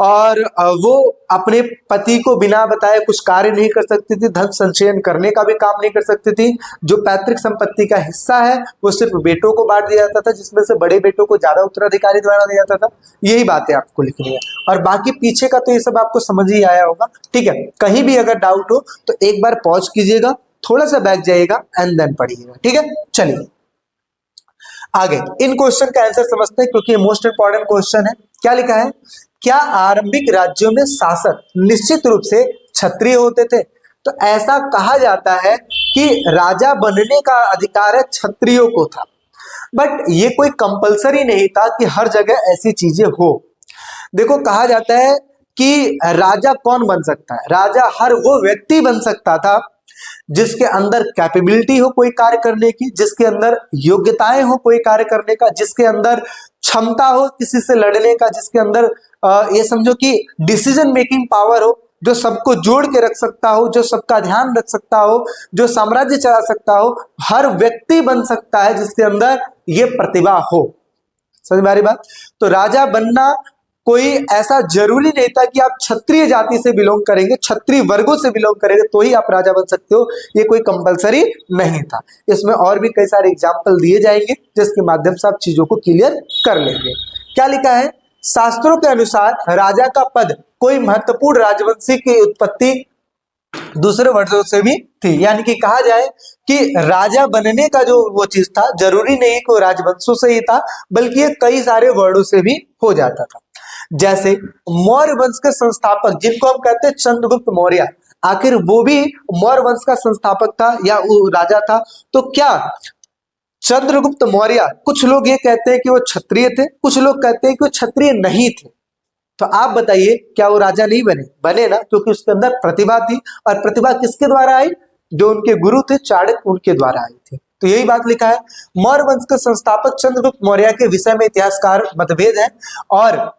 और वो अपने पति को बिना बताए कुछ कार्य नहीं कर सकती थी, धन संचयन करने का भी काम नहीं कर सकती थी। जो पैतृक संपत्ति का हिस्सा है वो सिर्फ बेटों को बांट दिया जाता था, जिसमें से बड़े बेटों को ज्यादा उत्तराधिकारी द्वारा दिया जाता था। यही बातें आपको लिखनी है और बाकी पीछे का तो ये सब आपको समझ ही आया होगा। ठीक है, कहीं भी अगर डाउट हो तो एक बार पॉज कीजिएगा, थोड़ा सा बैक जाइएगा एंड देन पढ़िएगा। ठीक है, चलिए आगे इन क्वेश्चन का आंसर समझते हैं क्योंकि मोस्ट इंपॉर्टेंट क्वेश्चन है। क्या लिखा है, क्या आरंभिक राज्यों में शासक निश्चित रूप से क्षत्रिय होते थे? तो ऐसा कहा जाता है कि राजा बनने का अधिकार क्षत्रियों को था, बट ये कोई कंपलसरी नहीं था कि हर जगह ऐसी चीजें हो। देखो, कहा जाता है कि राजा कौन बन सकता है, राजा हर वो व्यक्ति बन सकता था जिसके अंदर कैपेबिलिटी हो कोई कार्य करने की, जिसके अंदर योग्यताएं हो कोई कार्य करने का, जिसके अंदर क्षमता हो किसी से लड़ने का, जिसके अंदर ये समझो कि डिसीजन मेकिंग पावर हो, जो सबको जोड़ के रख सकता हो, जो सबका ध्यान रख सकता हो, जो साम्राज्य चला सकता हो। हर व्यक्ति बन सकता है जिसके अंदर ये प्रतिभा हो। समझ में आ रही बात? तो राजा बनना कोई ऐसा जरूरी नहीं था कि आप क्षत्रिय जाति से बिलोंग करेंगे, क्षत्रिय वर्गों से बिलोंग करेंगे तो ही आप राजा बन सकते हो, ये कोई कंपलसरी नहीं था। इसमें और भी कई सारे एग्जाम्पल दिए जाएंगे जिसके माध्यम से आप चीजों को क्लियर कर लेंगे। क्या लिखा है, शास्त्रों के अनुसार राजा का पद कोई महत्वपूर्ण राजवंशी की उत्पत्ति दूसरे वर्षों से भी थी, यानी कि कहा जाए कि राजा बनने का जो वो चीज था जरूरी नहीं कि राजवंशों से ही था, बल्कि ये कई सारे वर्णों से भी हो जाता था। जैसे मौर्य वंश के संस्थापक जिनको हम कहते हैं चंद्रगुप्त मौर्य, आखिर वो भी मौर्य वंश का संस्थापक था या वो राजा था? तो क्या चंद्रगुप्त मौर्य, कुछ लोग ये कहते हैं कि वो क्षत्रिय थे, कुछ लोग कहते हैं कि वो क्षत्रिय नहीं थे। तो आप बताइए क्या वो राजा नहीं बने? बने ना, क्योंकि उसके अंदर प्रतिभा थी। और प्रतिभा किसके द्वारा आई? जो उनके गुरु थे चाणक्य, उनके द्वारा आई थी। तो यही बात लिखा है। मौर्य वंश के संस्थापक चंद्रगुप्त मौर्य के विषय में इतिहासकार मतभेद है और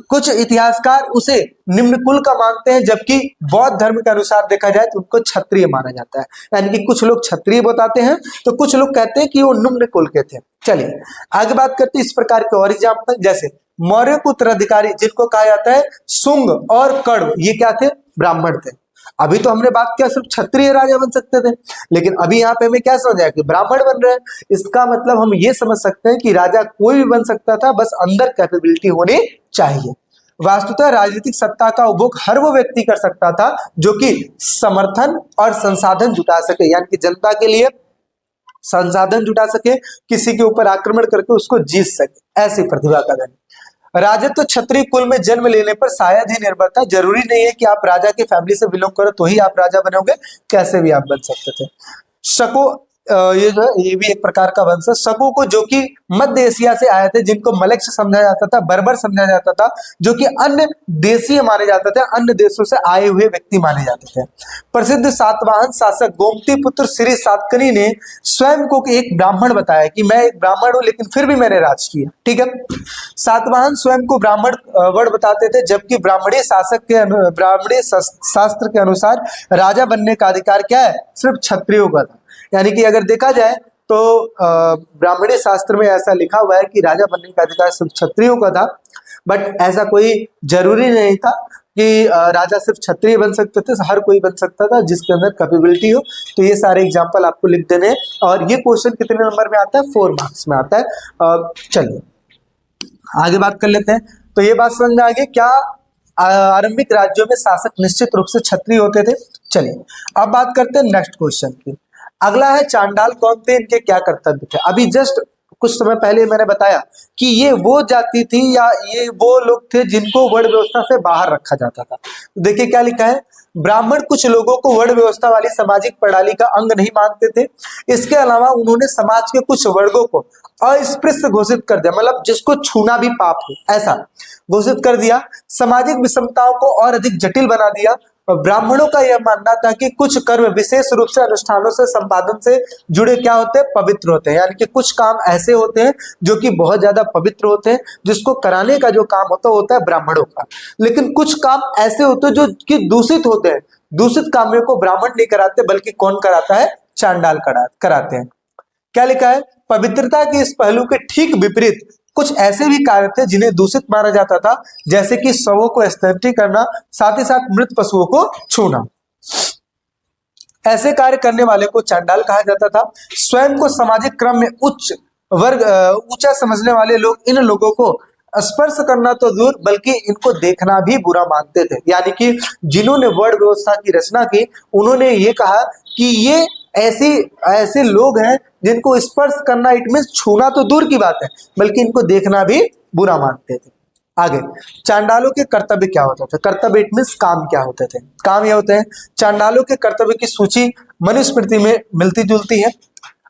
कुछ इतिहासकार उसे निम्न कुल का मानते हैं, जबकि बौद्ध धर्म के अनुसार देखा जाए तो उनको क्षत्रिय माना जाता है। यानी कि कुछ लोग क्षत्रिय बताते हैं तो कुछ लोग कहते हैं कि वो निम्न कुल के थे। चलिए आगे बात करते हैं इस प्रकार के और एग्जाम्पल। जैसे मौर्य के उत्तराधिकारी जिनको कहा जाता है शुंग और कण्व, ये क्या थे? ब्राह्मण थे। अभी तो हमने बात किया सिर्फ क्षत्रिय राजा बन सकते थे, लेकिन अभी यहाँ पे हमें क्या समझ आया कि ब्राह्मण बन रहे हैं। इसका मतलब हम ये समझ सकते हैं कि राजा कोई भी बन सकता था, बस अंदर कैपेबिलिटी होनी चाहिए। वास्तुतः राजनीतिक सत्ता का उपभोग हर वो व्यक्ति कर सकता था जो कि समर्थन और संसाधन जुटा सके, यानी कि जनता के लिए संसाधन जुटा सके, किसी के ऊपर आक्रमण करके उसको जीत सके, ऐसी प्रतिभा का धनी। राजत्व तो क्षत्रिय कुल में जन्म लेने पर शायद ही निर्भर था। जरूरी नहीं है कि आप राजा की फैमिली से बिलोंग करो तो ही आप राजा बनोगे, कैसे भी आप बन सकते थे। शको ये जो है ये भी एक प्रकार का वंश है। शको को जो कि मध्य एशिया से आए थे, जिनको मलक्ष समझा जाता था, बर्बर समझा जाता था, जो कि अन्य देशीय माने जाते थे, अन्य देशों से आए हुए व्यक्ति माने जाते थे। प्रसिद्ध सातवाहन शासक गोमती पुत्र श्री सातकर्णी ने स्वयं को एक ब्राह्मण बताया कि मैं एक ब्राह्मण हूं लेकिन फिर भी मैंने राज किया। ठीक है, सातवाहन स्वयं को ब्राह्मण वर्ण बताते थे, जबकि ब्राह्मणी शास्त्र के अनुसार राजा बनने का अधिकार क्या है? सिर्फ क्षत्रियों का था। यानी कि अगर देखा जाए तो ब्राह्मणी शास्त्र में ऐसा लिखा हुआ है कि राजा बनने का अधिकार सिर्फ क्षत्रियों का था, बट ऐसा कोई जरूरी नहीं था कि राजा सिर्फ क्षत्रिय बन सकते थे, हर कोई बन सकता था जिसके अंदर कैपेबिलिटी हो। तो ये सारे एग्जाम्पल आपको लिख देने हैं। और ये क्वेश्चन कितने नंबर में आता है? 4 मार्क्स में आता है। चलिए आगे बात कर लेते हैं। तो ये बात समझ में आ गई, क्या आरंभिक राज्यों में शासक निश्चित रूप से क्षत्रिय होते थे? चलिए अब बात करते हैं नेक्स्ट क्वेश्चन की। अगला है चांडाल कौन थे, इनके क्या कर्तव्य थे? अभी जस्ट कुछ समय पहले मैंने बताया कि ये वो जाति थी या ये वो लोग थे जिनको वर्ण व्यवस्था से बाहर रखा जाता था। तो देखिए क्या लिखा है, ब्राह्मण कुछ लोगों को वर्ण व्यवस्था वाली सामाजिक प्रणाली का अंग नहीं मानते थे। इसके अलावा उन्होंने समाज के कुछ वर्गों को अस्पृश्य घोषित कर दिया, मतलब जिसको छूना भी पाप हो ऐसा घोषित कर दिया। सामाजिक विषमताओं को और अधिक जटिल बना दिया। ब्राह्मणों का यह मानना था कि कुछ कर्म विशेष रूप से अनुष्ठानों से संपादन से जुड़े क्या होते हैं? पवित्र होते हैं। यानी कि कुछ काम ऐसे होते हैं जो कि बहुत ज्यादा पवित्र होते हैं, जिसको कराने का जो काम होता है ब्राह्मणों का। लेकिन कुछ काम ऐसे होते हैं जो कि दूषित होते हैं। दूषित कामों को ब्राह्मण नहीं कराते, बल्कि कौन कराता है? चांडाल कराते हैं। क्या लिखा है, पवित्रता के इस पहलू के ठीक विपरीत कुछ ऐसे भी कार्य थे जिन्हें दूषित माना जाता था, जैसे कि शवों को स्तंभित करना, साथ ही साथ मृत पशुओं को छूना। ऐसे कार्य करने वाले को चांडाल कहा जाता था। स्वयं को सामाजिक क्रम में ऊंचा समझने वाले लोग इन लोगों को स्पर्श करना तो दूर बल्कि इनको देखना भी बुरा मानते थे। यानी कि जिन्होंने वर्ण व्यवस्था की रचना की, उन्होंने ये कहा कि ये ऐसे लोग हैं जिनको स्पर्श करना, इट मींस छूना तो दूर की बात है, बल्कि इनको देखना भी बुरा मानते थे। आगे चांडालों के कर्तव्य क्या होते थे? कर्तव्य इट मींस काम क्या होते थे? काम ये होते हैं, चांडालों के कर्तव्य की सूची मनुस्मृति में मिलती जुलती है।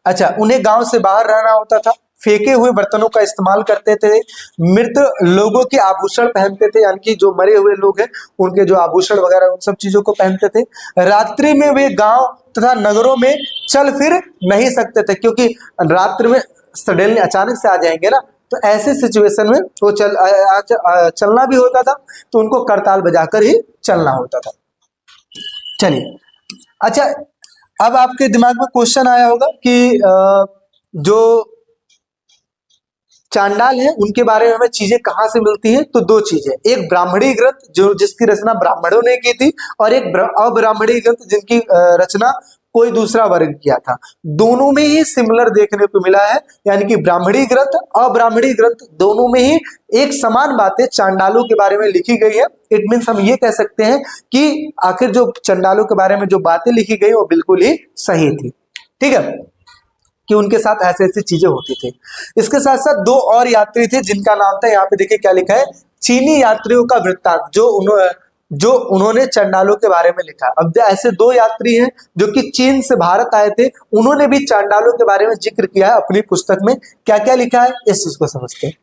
अच्छा, उन्हें गांव से बाहर रहना होता था, फेंके हुए बर्तनों का इस्तेमाल करते थे, मृत लोगों के आभूषण पहनते थे, यानी कि जो मरे हुए लोग हैं उनके जो आभूषण वगैरह उन सब चीजों को पहनते थे। रात्रि में वे गांव तथा नगरों में चल फिर नहीं सकते थे, क्योंकि रात्रि में सडनली अचानक से आ जाएंगे ना, तो ऐसे सिचुएशन में वो चलना भी होता था, तो उनको करताल बजाकर ही चलना होता था। चलिए अच्छा, अब आपके दिमाग में क्वेश्चन आया होगा कि जो चांडाल है उनके बारे में हमें चीजें कहाँ से मिलती हैं, तो दो चीजें, एक ब्राह्मणी ग्रंथ जो जिसकी रचना ब्राह्मणों ने की थी, और एक अब्राह्मणी ग्रंथ जिनकी रचना कोई दूसरा वर्ग किया था। दोनों में ही सिमिलर देखने को मिला है, यानी कि ब्राह्मणी ग्रंथ अब्राह्मणी ग्रंथ दोनों में ही एक समान बातें चांडालों के बारे में लिखी गई है। इट मीन्स हम ये कह सकते हैं कि आखिर जो चांडालों के बारे में जो बातें लिखी गई वो बिल्कुल ही सही थी। ठीक है, कि उनके साथ ऐसे ऐसी चीजें होती थी। इसके साथ साथ दो और यात्री थे जिनका नाम था, यहाँ पे देखिए क्या लिखा है, चीनी यात्रियों का वृत्तांत, जो उन्होंने चांडालों के बारे में लिखा। अब ऐसे दो यात्री हैं जो कि चीन से भारत आए थे, उन्होंने भी चांडालों के बारे में जिक्र किया है अपनी पुस्तक में। क्या क्या लिखा है इस चीज को समझते हैं।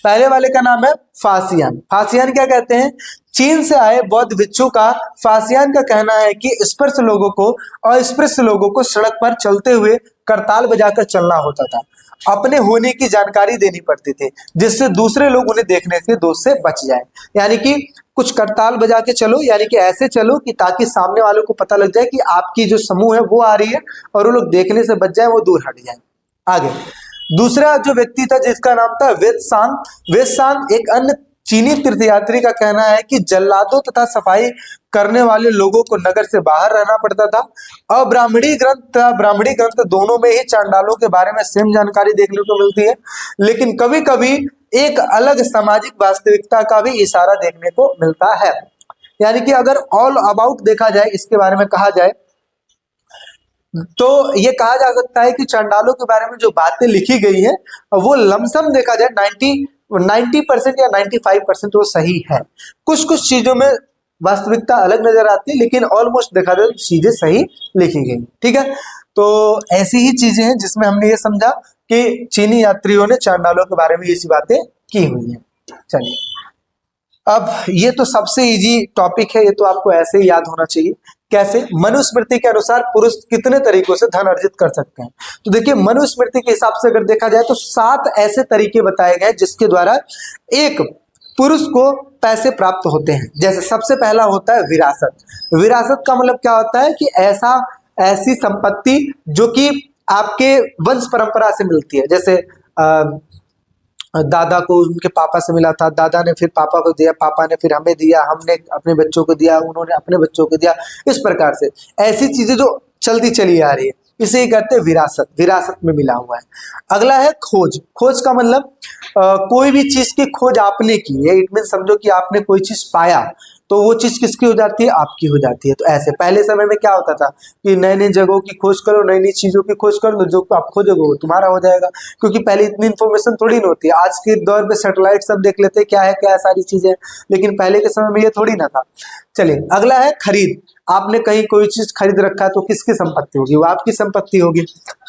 पहले वाले का नाम है फासियान। फासियान क्या कहते हैं, चीन से आए बौद्ध भिक्षु का फासियान का कहना है कि स्पर्श लोगों को अस्पृश्य लोगों को सड़क पर चलते हुए करताल बजाकर चलना होता था। अपने होने की जानकारी देनी पड़ती थी जिससे दूसरे लोग उन्हें देखने के दोष से बच जाए। यानी कि कुछ करताल बजा के चलो, यानी कि ऐसे चलो कि ताकि सामने वालों को पता लग जाए कि आपकी जो समूह है वो आ रही है और वो लोग देखने से बच जाए, वो दूर हट जाए। आगे दूसरा जो व्यक्ति था जिसका नाम था वेत्सांग। वेत्सांग एक अन्य चीनी तीर्थयात्री का कहना है कि जल्लादों तथा सफाई करने वाले लोगों को नगर से बाहर रहना पड़ता था। अब्राह्मणी ग्रंथ तथा ब्राह्मणी ग्रंथ दोनों में ही चांडालों के बारे में सेम जानकारी देखने को मिलती है, लेकिन कभी कभी एक अलग सामाजिक वास्तविकता का भी इशारा देखने को मिलता है। यानी कि अगर ऑल अबाउट देखा जाए, इसके बारे में कहा जाए, तो ये कहा जा सकता है कि चांडालों के बारे में जो बातें लिखी गई है वो लमसम देखा जाए 90% या 95% वो सही है। कुछ कुछ चीजों में वास्तविकता अलग नजर आती है, लेकिन ऑलमोस्ट देखा जाए चीजें सही लिखी गई। ठीक है, तो ऐसी ही चीजें हैं जिसमें हमने ये समझा कि चीनी यात्रियों ने चांडालों के बारे में ये बातें की हुई है। चलिए, अब ये तो सबसे इजी टॉपिक है, ये तो आपको ऐसे ही याद होना चाहिए। कैसे? मनुस्मृति के अनुसार पुरुष कितने तरीकों से धन अर्जित कर सकते हैं। तो देखिए, मनुस्मृति के हिसाब से अगर देखा जाए तो 7 ऐसे तरीके बताए गए जिसके द्वारा एक पुरुष को पैसे प्राप्त होते हैं। जैसे सबसे पहला होता है विरासत। विरासत का मतलब क्या होता है कि ऐसी संपत्ति जो कि आपके वंश परंपरा से मिलती है। जैसे दादा को उनके पापा से मिला था, दादा ने फिर पापा को दिया, पापा ने फिर हमें दिया, हमने अपने बच्चों को दिया, उन्होंने अपने बच्चों को दिया। इस प्रकार से ऐसी चीजें जो चलती चली आ रही है, इसे ही कहते हैं विरासत। विरासत में मिला हुआ है। अगला है खोज। खोज का मतलब कोई भी चीज की खोज आपने की है। इट मीन समझो कि आपने कोई चीज पाया तो वो चीज किसकी हो जाती है? आपकी हो जाती है। तो ऐसे पहले समय में क्या होता था कि नई नई जगहों की खोज करो, नई नई चीजों की खोज करो, जो आप खोजोगे वो तुम्हारा हो जाएगा, क्योंकि पहले इतनी इन्फॉर्मेशन थोड़ी ना होती है। आज के दौर पे सैटेलाइट सब देख लेते हैं क्या है सारी चीजें, लेकिन पहले के समय में ये थोड़ी ना था। चलिए, अगला है खरीद। आपने कहीं कोई चीज खरीद रखा है तो किसकी संपत्ति होगी? वो आपकी संपत्ति होगी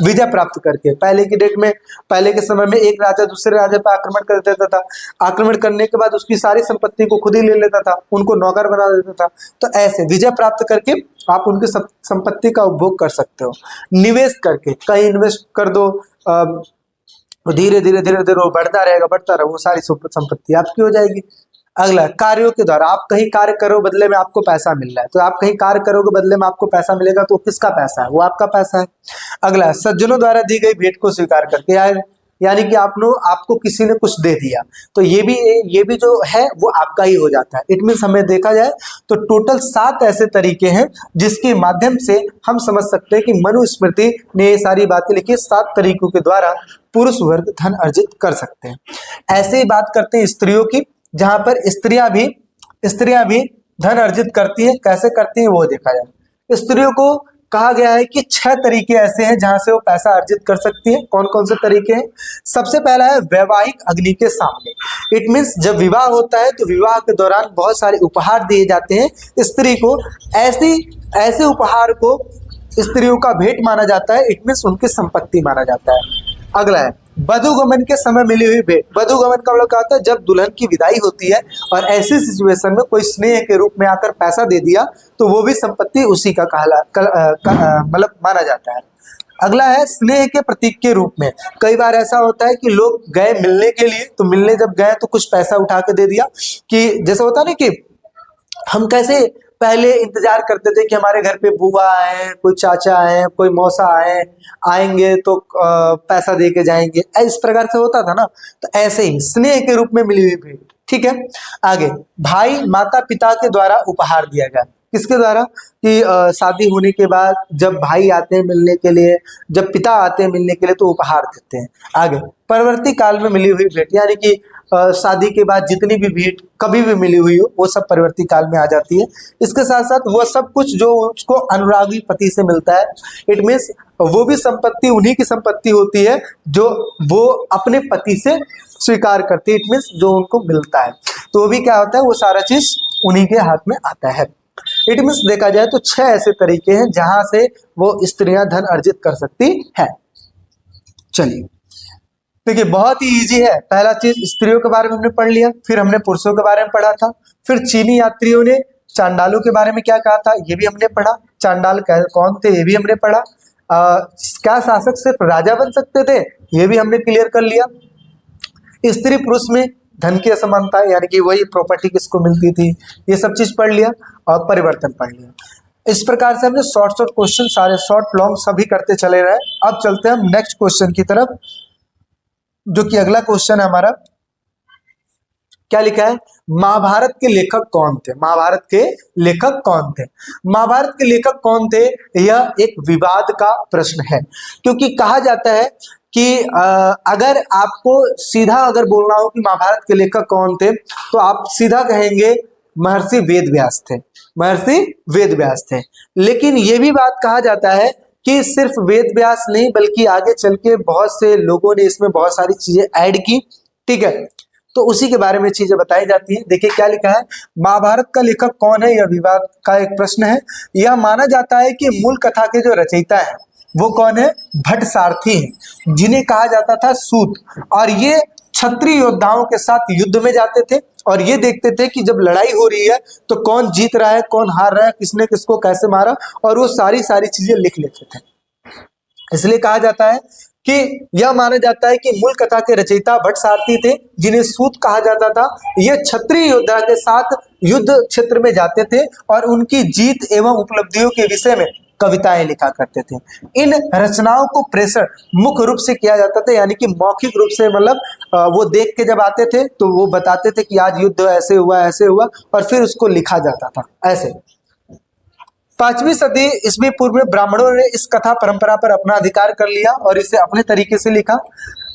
विजय प्राप्त करके। पहले की डेट में, पहले के समय में एक राजा दूसरे राजा पर आक्रमण कर देता था। आक्रमण करने के बाद उसकी सारी संपत्ति को खुद ही ले लेता था, उनको नौकर बना देता था। तो ऐसे विजय प्राप्त करके आप उनकी संपत्ति का उपभोग कर सकते हो। निवेश करके कहीं इन्वेस्ट कर दो, धीरे धीरे वो बढ़ता रहेगा, वो सारी संपत्ति आपकी हो जाएगी। अगला कार्यों के द्वारा। आप कहीं कार्य करो, बदले में आपको पैसा मिल रहा है, तो आप कहीं कार्य करोगे, बदले में आपको पैसा मिलेगा, तो किसका पैसा है? वो आपका पैसा है। अगला सज्जनों द्वारा दी गई भेंट को स्वीकार करके, यानी कि आपको किसी ने कुछ दे दिया तो ये भी जो है वो आपका ही हो जाता है। इट मीन्स हमें देखा जाए तो टोटल 7 ऐसे तरीके हैं जिसके माध्यम से हम समझ सकते हैं कि मनुस्मृति ने ये सारी बातें लिखी। 7 तरीकों के द्वारा पुरुष वर्ग धन अर्जित कर सकते हैं। ऐसे ही बात करते हैं स्त्रियों की, जहां पर स्त्रियां भी धन अर्जित करती है। कैसे करती है वो देखा जाए। स्त्रियों को कहा गया है कि 6 तरीके ऐसे हैं जहां से वो पैसा अर्जित कर सकती है। कौन कौन से तरीके हैं? सबसे पहला है वैवाहिक अग्नि के सामने। इट मीन्स जब विवाह होता है तो विवाह के दौरान बहुत सारे उपहार दिए जाते हैं स्त्री को। ऐसे उपहार को स्त्रियों का भेंट माना जाता है। इट मीन्स उनकी संपत्ति माना जाता है। अगला है वधुगमन के समय मिली हुई भेंट। वधुगमन का मतलब क्या होता है? जब दुल्हन की विदाई होती है और ऐसी सिचुएशन में कोई स्नेह के रूप में आकर पैसा दे दिया तो वो भी संपत्ति उसी का मतलब माना जाता है। अगला है स्नेह के प्रतीक के रूप में। कई बार ऐसा होता है कि लोग गए मिलने के लिए, तो मिलने जब गए तो कुछ पैसा उठा के दे दिया, कि जैसा होता है ना कि हम कैसे पहले इंतजार करते थे कि हमारे घर पे बुआ आए, कोई चाचा आए, कोई मौसा आए, आएंगे तो पैसा दे के जाएंगे, इस प्रकार से होता था ना। तो ऐसे ही स्नेह के रूप में मिली हुई भेंट। ठीक है, आगे भाई माता पिता के द्वारा उपहार दिया गया। किसके द्वारा? कि शादी होने के बाद जब भाई आते हैं मिलने के लिए, जब पिता आते हैं मिलने के लिए तो उपहार देते हैं। आगे परवर्ती काल में मिली हुई भेंट, यानी कि शादी के बाद जितनी भी भेंट कभी भी मिली हुई हो वो सब परवर्ती काल में आ जाती है। इसके साथ साथ वो सब कुछ जो उसको अनुरागी पति से मिलता है, इट मीन्स वो भी संपत्ति उन्हीं की संपत्ति होती है जो वो अपने पति से स्वीकार करती है, इट मीन्स जो उनको मिलता है। तो वो भी क्या होता है, वो सारा चीज उन्हीं के हाथ में आता है। इट मीन्स देखा जाए तो 6 ऐसे तरीके हैं जहां से वो स्त्रियां धन अर्जित कर सकती है। चलिए देखिए, बहुत ही इजी है। पहला चीज स्त्रियों के बारे में हमने पढ़ लिया, फिर हमने पुरुषों के बारे में पढ़ा था, फिर चीनी यात्रियों ने चांडालों के बारे में क्या कहा था ये भी हमने पढ़ा, चांडाल कौन थे ये भी हमने पढ़ा, क्या शासक सिर्फ राजा बन सकते थे ये भी हमने क्लियर कर लिया, स्त्री पुरुष में धन की असमानता यानी कि वही प्रॉपर्टी किसको मिलती थी, ये सब चीज पढ़ लिया और परिवर्तन पढ़ लिया। इस प्रकार से हमने शॉर्ट क्वेश्चन सारे शॉर्ट लॉन्ग सभी करते चले रहे। अब चलते हैं हम नेक्स्ट क्वेश्चन की तरफ, जो कि अगला क्वेश्चन है हमारा। क्या लिखा है? महाभारत के लेखक कौन थे? महाभारत के लेखक कौन थे? महाभारत के लेखक कौन थे, यह एक विवाद का प्रश्न है, क्योंकि कहा जाता है कि अगर आपको सीधा अगर बोलना हो कि महाभारत के लेखक कौन थे तो आप सीधा कहेंगे महर्षि वेद व्यास थे, महर्षि वेद व्यास थे। लेकिन ये भी बात कहा जाता है कि सिर्फ वेद व्यास नहीं बल्कि आगे चल के बहुत से लोगों ने इसमें बहुत सारी चीजें ऐड की। ठीक है, तो उसी के बारे में चीजें बताई जाती है। देखिए क्या लिखा है, महाभारत का लेखक कौन है, यह विवाद का एक प्रश्न है। यह माना जाता है कि मूल कथा के जो रचयिता है वो कौन है? भट्ट सारथी हैं, जिन्हें कहा जाता था सूत। और ये क्षत्रिय योद्धाओं के साथ युद्ध में जाते थे और ये देखते थे कि जब लड़ाई हो रही है तो कौन जीत रहा है, कौन हार रहा है, किसने किसको कैसे मारा, और वो सारी चीजें लिख लेते थे। इसलिए कहा जाता है कि यह माना जाता है कि मूल कथा के रचयिता भट्ट सारथी थे, जिन्हें सूत कहा जाता था। ये क्षत्रिय योद्धा के साथ युद्ध क्षेत्र में जाते थे और उनकी जीत एवं उपलब्धियों के विषय में कविताएं लिखा करते थे। इन रचनाओं को प्रेषण मुख्य रूप से किया जाता था, यानी कि मौखिक रूप से, मतलब वो देख के जब आते थे तो वो बताते थे कि आज युद्ध ऐसे हुआ, और फिर उसको लिखा जाता था ऐसे। 5वीं सदी ईस्वी पूर्व में ब्राह्मणों ने इस कथा परंपरा पर अपना अधिकार कर लिया और इसे अपने तरीके से लिखा।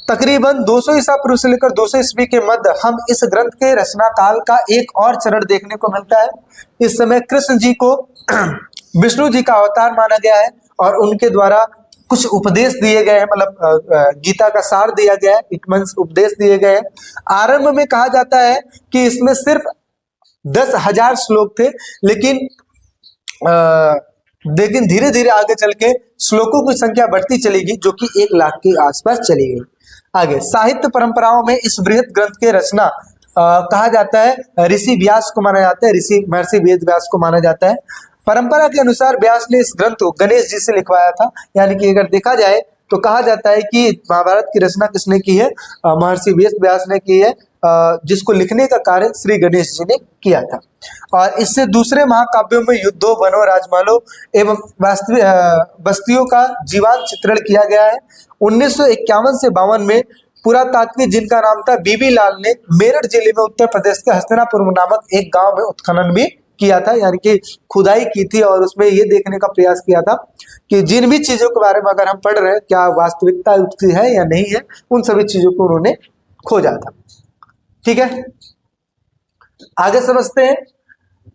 तकरीबन 200 ईसा पूर्व से लेकर 200 ईस्वी के मध्य हम इस ग्रंथ के रचना काल का एक और चरण देखने को मिलता है। इस समय कृष्ण जी को विष्णु जी का अवतार माना गया है और उनके द्वारा कुछ उपदेश दिए गए हैं, मतलब गीता का सार दिया गया है, इट मींस उपदेश दिए गए हैं। आरंभ में कहा जाता है कि इसमें सिर्फ 10,000 श्लोक थे, लेकिन धीरे धीरे आगे चल के श्लोकों की संख्या बढ़ती चली गई, जो कि 1 लाख के आसपास चली गई। आगे साहित्य परंपराओं में इस बृहत ग्रंथ के रचना कहा जाता है ऋषि व्यास को माना जाता है, ऋषि महर्षि वेद व्यास को माना जाता है। परंपरा के अनुसार व्यास ने इस ग्रंथ को गणेश जी से लिखवाया था, यानी कि अगर देखा जाए तो कहा जाता है कि महाभारत की रचना किसने की है? महर्षि वेद व्यास ने की है, जिसको लिखने का कार्य श्री गणेश जी ने किया था। और इससे दूसरे महाकाव्यों में युद्धों, वनों, राजमहलों एवं बस्तियों का जीवांत चित्रण किया गया है। 1951 से 52 में पुरातात्विक जिनका नाम था बीबी लाल ने मेरठ जिले में उत्तर प्रदेश के हस्तिनापुर नामक एक गांव में उत्खनन भी किया था, यानी कि खुदाई की थी और उसमें ये देखने का प्रयास किया था कि जिन भी चीजों के बारे में अगर हम पढ़ रहे हैं क्या वास्तविकता उसकी है या नहीं है, उन सभी चीजों को उन्होंने खोजा था। ठीक है, आगे समझते हैं।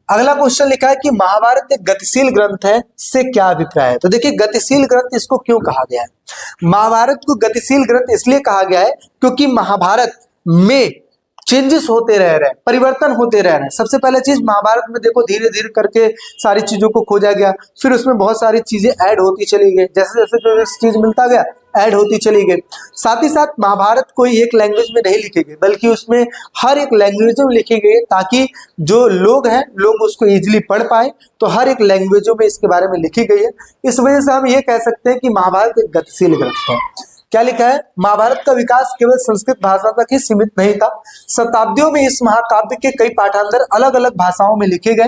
अगला क्वेश्चन लिखा है कि महाभारत एक गतिशील ग्रंथ है, से क्या अभिप्राय है? तो देखिए गतिशील ग्रंथ इसको क्यों कहा गया है? महाभारत को गतिशील ग्रंथ इसलिए कहा गया है क्योंकि महाभारत में चेंजेस होते रह रहे हैं, परिवर्तन होते रह रहे हैं। सबसे पहले चीज महाभारत में देखो धीरे धीरे करके सारी चीजों को खोजा गया, फिर उसमें बहुत सारी चीजें ऐड होती चली गई, जैसे जैसे जो चीज मिलता गया ऐड होती चली गई। साथ ही साथ महाभारत कोई एक लैंग्वेज में नहीं लिखी गई, बल्कि उसमें हर एक लैंग्वेज में लिखी गई ताकि जो लोग हैं लोग उसको इजिली पढ़ पाए, तो हर एक लैंग्वेजों में इसके बारे में लिखी गई है। इस वजह से हम ये कह सकते हैं कि महाभारत एक गतिशील ग्रंथ है। क्या लिखा है? महाभारत का विकास केवल संस्कृत भाषा तक ही सीमित नहीं था। शताब्दियों में इस महाकाव्य के कई पाठांतर अलग अलग भाषाओं में लिखे गए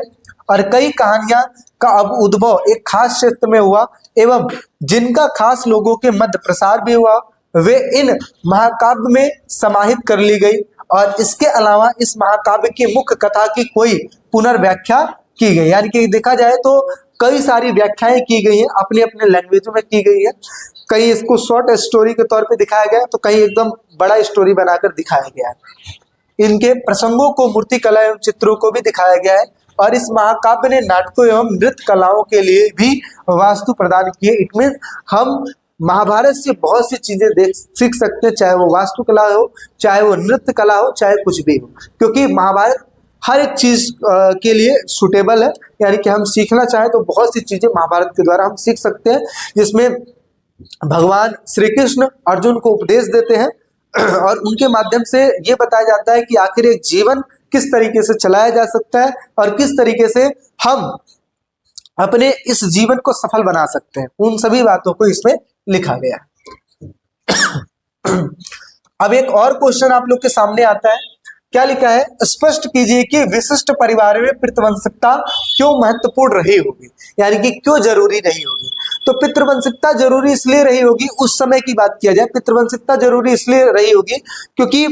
और कई कहानियां का अब उद्भव एक खास क्षेत्र में हुआ एवं जिनका खास लोगों के मध्य प्रसार भी हुआ, वे इन महाकाव्य में समाहित कर ली गई और इसके अलावा इस महाकाव्य की मुख्य कथा की कोई पुनर्व्याख्या की गई। यानी कि देखा जाए तो कई सारी व्याख्याएं की गई हैं, अपने अपने लैंग्वेजों में की गई है। कहीं इसको शॉर्ट स्टोरी के तौर पे दिखाया गया है, तो कहीं एकदम बड़ा स्टोरी बनाकर दिखाया गया है। इनके प्रसंगों को मूर्ति कला एवं चित्रों को भी दिखाया गया है और इस महाकाव्य ने नाटकों एवं नृत्य कलाओं के लिए भी वास्तु प्रदान किए। इट मीन हम महाभारत से बहुत सी चीजें सीख सकते हैं, चाहे वो वास्तुकला हो, चाहे वो नृत्य कला हो, चाहे कुछ भी हो, क्योंकि महाभारत हर एक चीज के लिए सुटेबल है। यानी कि हम सीखना चाहें तो बहुत सी चीजें महाभारत के द्वारा हम सीख सकते हैं, जिसमें भगवान श्री कृष्ण अर्जुन को उपदेश देते हैं और उनके माध्यम से ये बताया जाता है कि आखिर एक जीवन किस तरीके से चलाया जा सकता है और किस तरीके से हम अपने इस जीवन को सफल बना सकते हैं। उन सभी बातों को इसमें लिखा गया है। अब एक और क्वेश्चन आप लोग के सामने आता है, क्या लिखा है? स्पष्ट कीजिए कि विशिष्ट परिवारों में पितृवंशिकता क्यों महत्वपूर्ण रही होगी, यानी कि क्यों जरूरी रही होगी। तो पितृवंशिकता जरूरी इसलिए रही होगी, उस समय की बात किया जाए, पितृवंशिकता जरूरी इसलिए रही होगी क्योंकि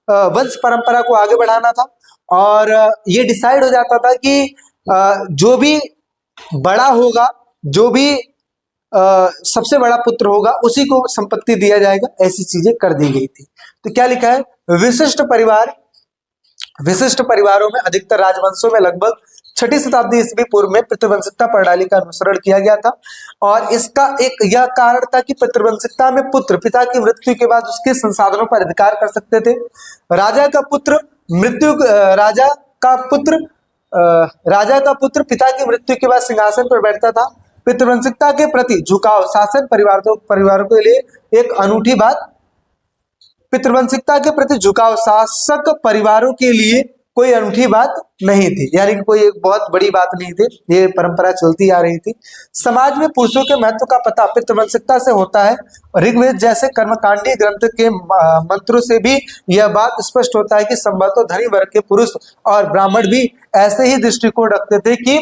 वंश परंपरा को आगे बढ़ाना था और ये डिसाइड हो जाता था कि जो भी बड़ा होगा, जो भी सबसे बड़ा पुत्र होगा, उसी को संपत्ति दिया जाएगा, ऐसी चीजें कर दी गई थी। तो क्या लिखा है? विशिष्ट परिवारों में अधिकतर राजवंशों में लगभग 6ठी शताब्दी ईस्वी पूर्व में पितृवंशिकता प्रणाली का अनुसरण किया गया था और इसका एक यह कारण था कि पितृवंशिकता में पुत्र पिता की मृत्यु के बाद उसके संसाधनों पर अधिकार कर सकते थे। राजा का पुत्र पिता की मृत्यु के बाद सिंहासन पर बैठता था। पितृवंशिकता के प्रति झुकाव शासन परिवारों के लिए एक अनूठी बात, पितृवंशिकता के प्रति झुकाव शासक परिवारों के लिए कोई अनूठी बात नहीं थी, यानी कि कोई एक बहुत बड़ी बात नहीं थी, ये परंपरा चलती आ रही थी। समाज में पुरुषों के महत्व का पता पितृवंशिकता से होता है। ऋग्वेद जैसे कर्मकांडीय ग्रंथ के मंत्रों से भी यह बात स्पष्ट होता है कि संभवतः धनी वर्ग के पुरुष और ब्राह्मण भी ऐसे ही दृष्टिकोण रखते थे कि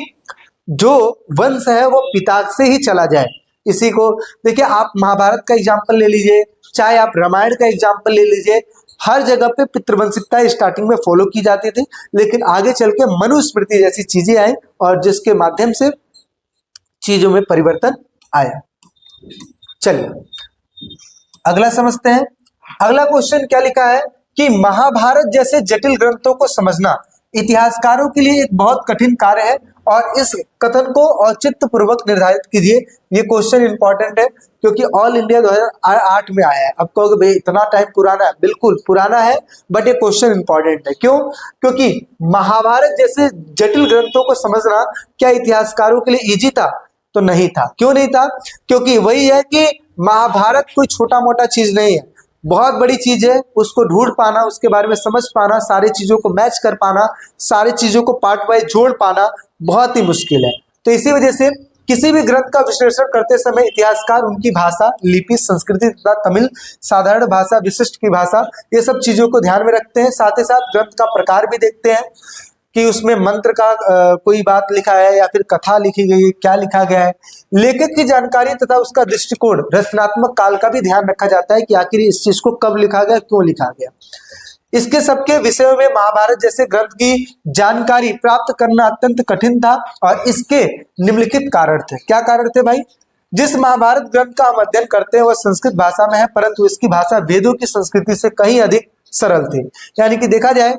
जो वंश है वो पिता से ही चला जाए। इसी को देखिए, आप महाभारत का एग्जाम्पल ले लीजिए, चाहे आप रामायण का एग्जाम्पल ले लीजिए, हर जगह पे पितृवंशिकता स्टार्टिंग में फॉलो की जाती थी, लेकिन आगे चल के मनुस्मृति जैसी चीजें आई और जिसके माध्यम से चीजों में परिवर्तन आया। चलिए अगला समझते हैं। अगला क्वेश्चन क्या लिखा है कि महाभारत जैसे जटिल ग्रंथों को समझना इतिहासकारों के लिए एक बहुत कठिन कार्य है और इस कथन को औचित्य पूर्वक निर्धारित कीजिए। ये क्वेश्चन इंपॉर्टेंट है क्योंकि ऑल इंडिया 2008 में आया है। अब कहोगे भाई इतना टाइम पुराना है, बिल्कुल पुराना है, बट ये क्वेश्चन इंपॉर्टेंट है। क्यों? क्योंकि महाभारत जैसे जटिल ग्रंथों को समझना क्या इतिहासकारों के लिए इजी था? तो नहीं था। क्यों नहीं था? क्योंकि वही है कि महाभारत कोई छोटा मोटा चीज नहीं है, बहुत बड़ी चीज है। उसको ढूंढ पाना, उसके बारे में समझ पाना, सारी चीजों को मैच कर पाना, सारी चीजों को पार्ट वाइज जोड़ पाना बहुत ही मुश्किल है। तो इसी वजह से किसी भी ग्रंथ का विश्लेषण करते समय इतिहासकार उनकी भाषा, लिपि, संस्कृति तथा तमिल साधारण भाषा, विशिष्ट की भाषा, ये सब चीजों को ध्यान में रखते हैं। साथ ही साथ ग्रंथ का प्रकार भी देखते हैं कि उसमें मंत्र का कोई बात लिखा है या फिर कथा लिखी गई है, क्या लिखा गया है। लेखक की जानकारी तथा उसका दृष्टिकोण, रचनात्मक काल का भी ध्यान रखा जाता है कि आखिर इस चीज को कब लिखा गया, क्यों लिखा गया। इसके सबके विषयों में महाभारत जैसे ग्रंथ की जानकारी प्राप्त करना अत्यंत कठिन था और इसके निम्नलिखित कारण थे। क्या कारण थे भाई? जिस महाभारत ग्रंथ का हम अध्ययन करते हैं वह संस्कृत भाषा में है, परंतु इसकी भाषा वेदों की संस्कृति से कहीं अधिक सरल थी। यानी कि देखा जाए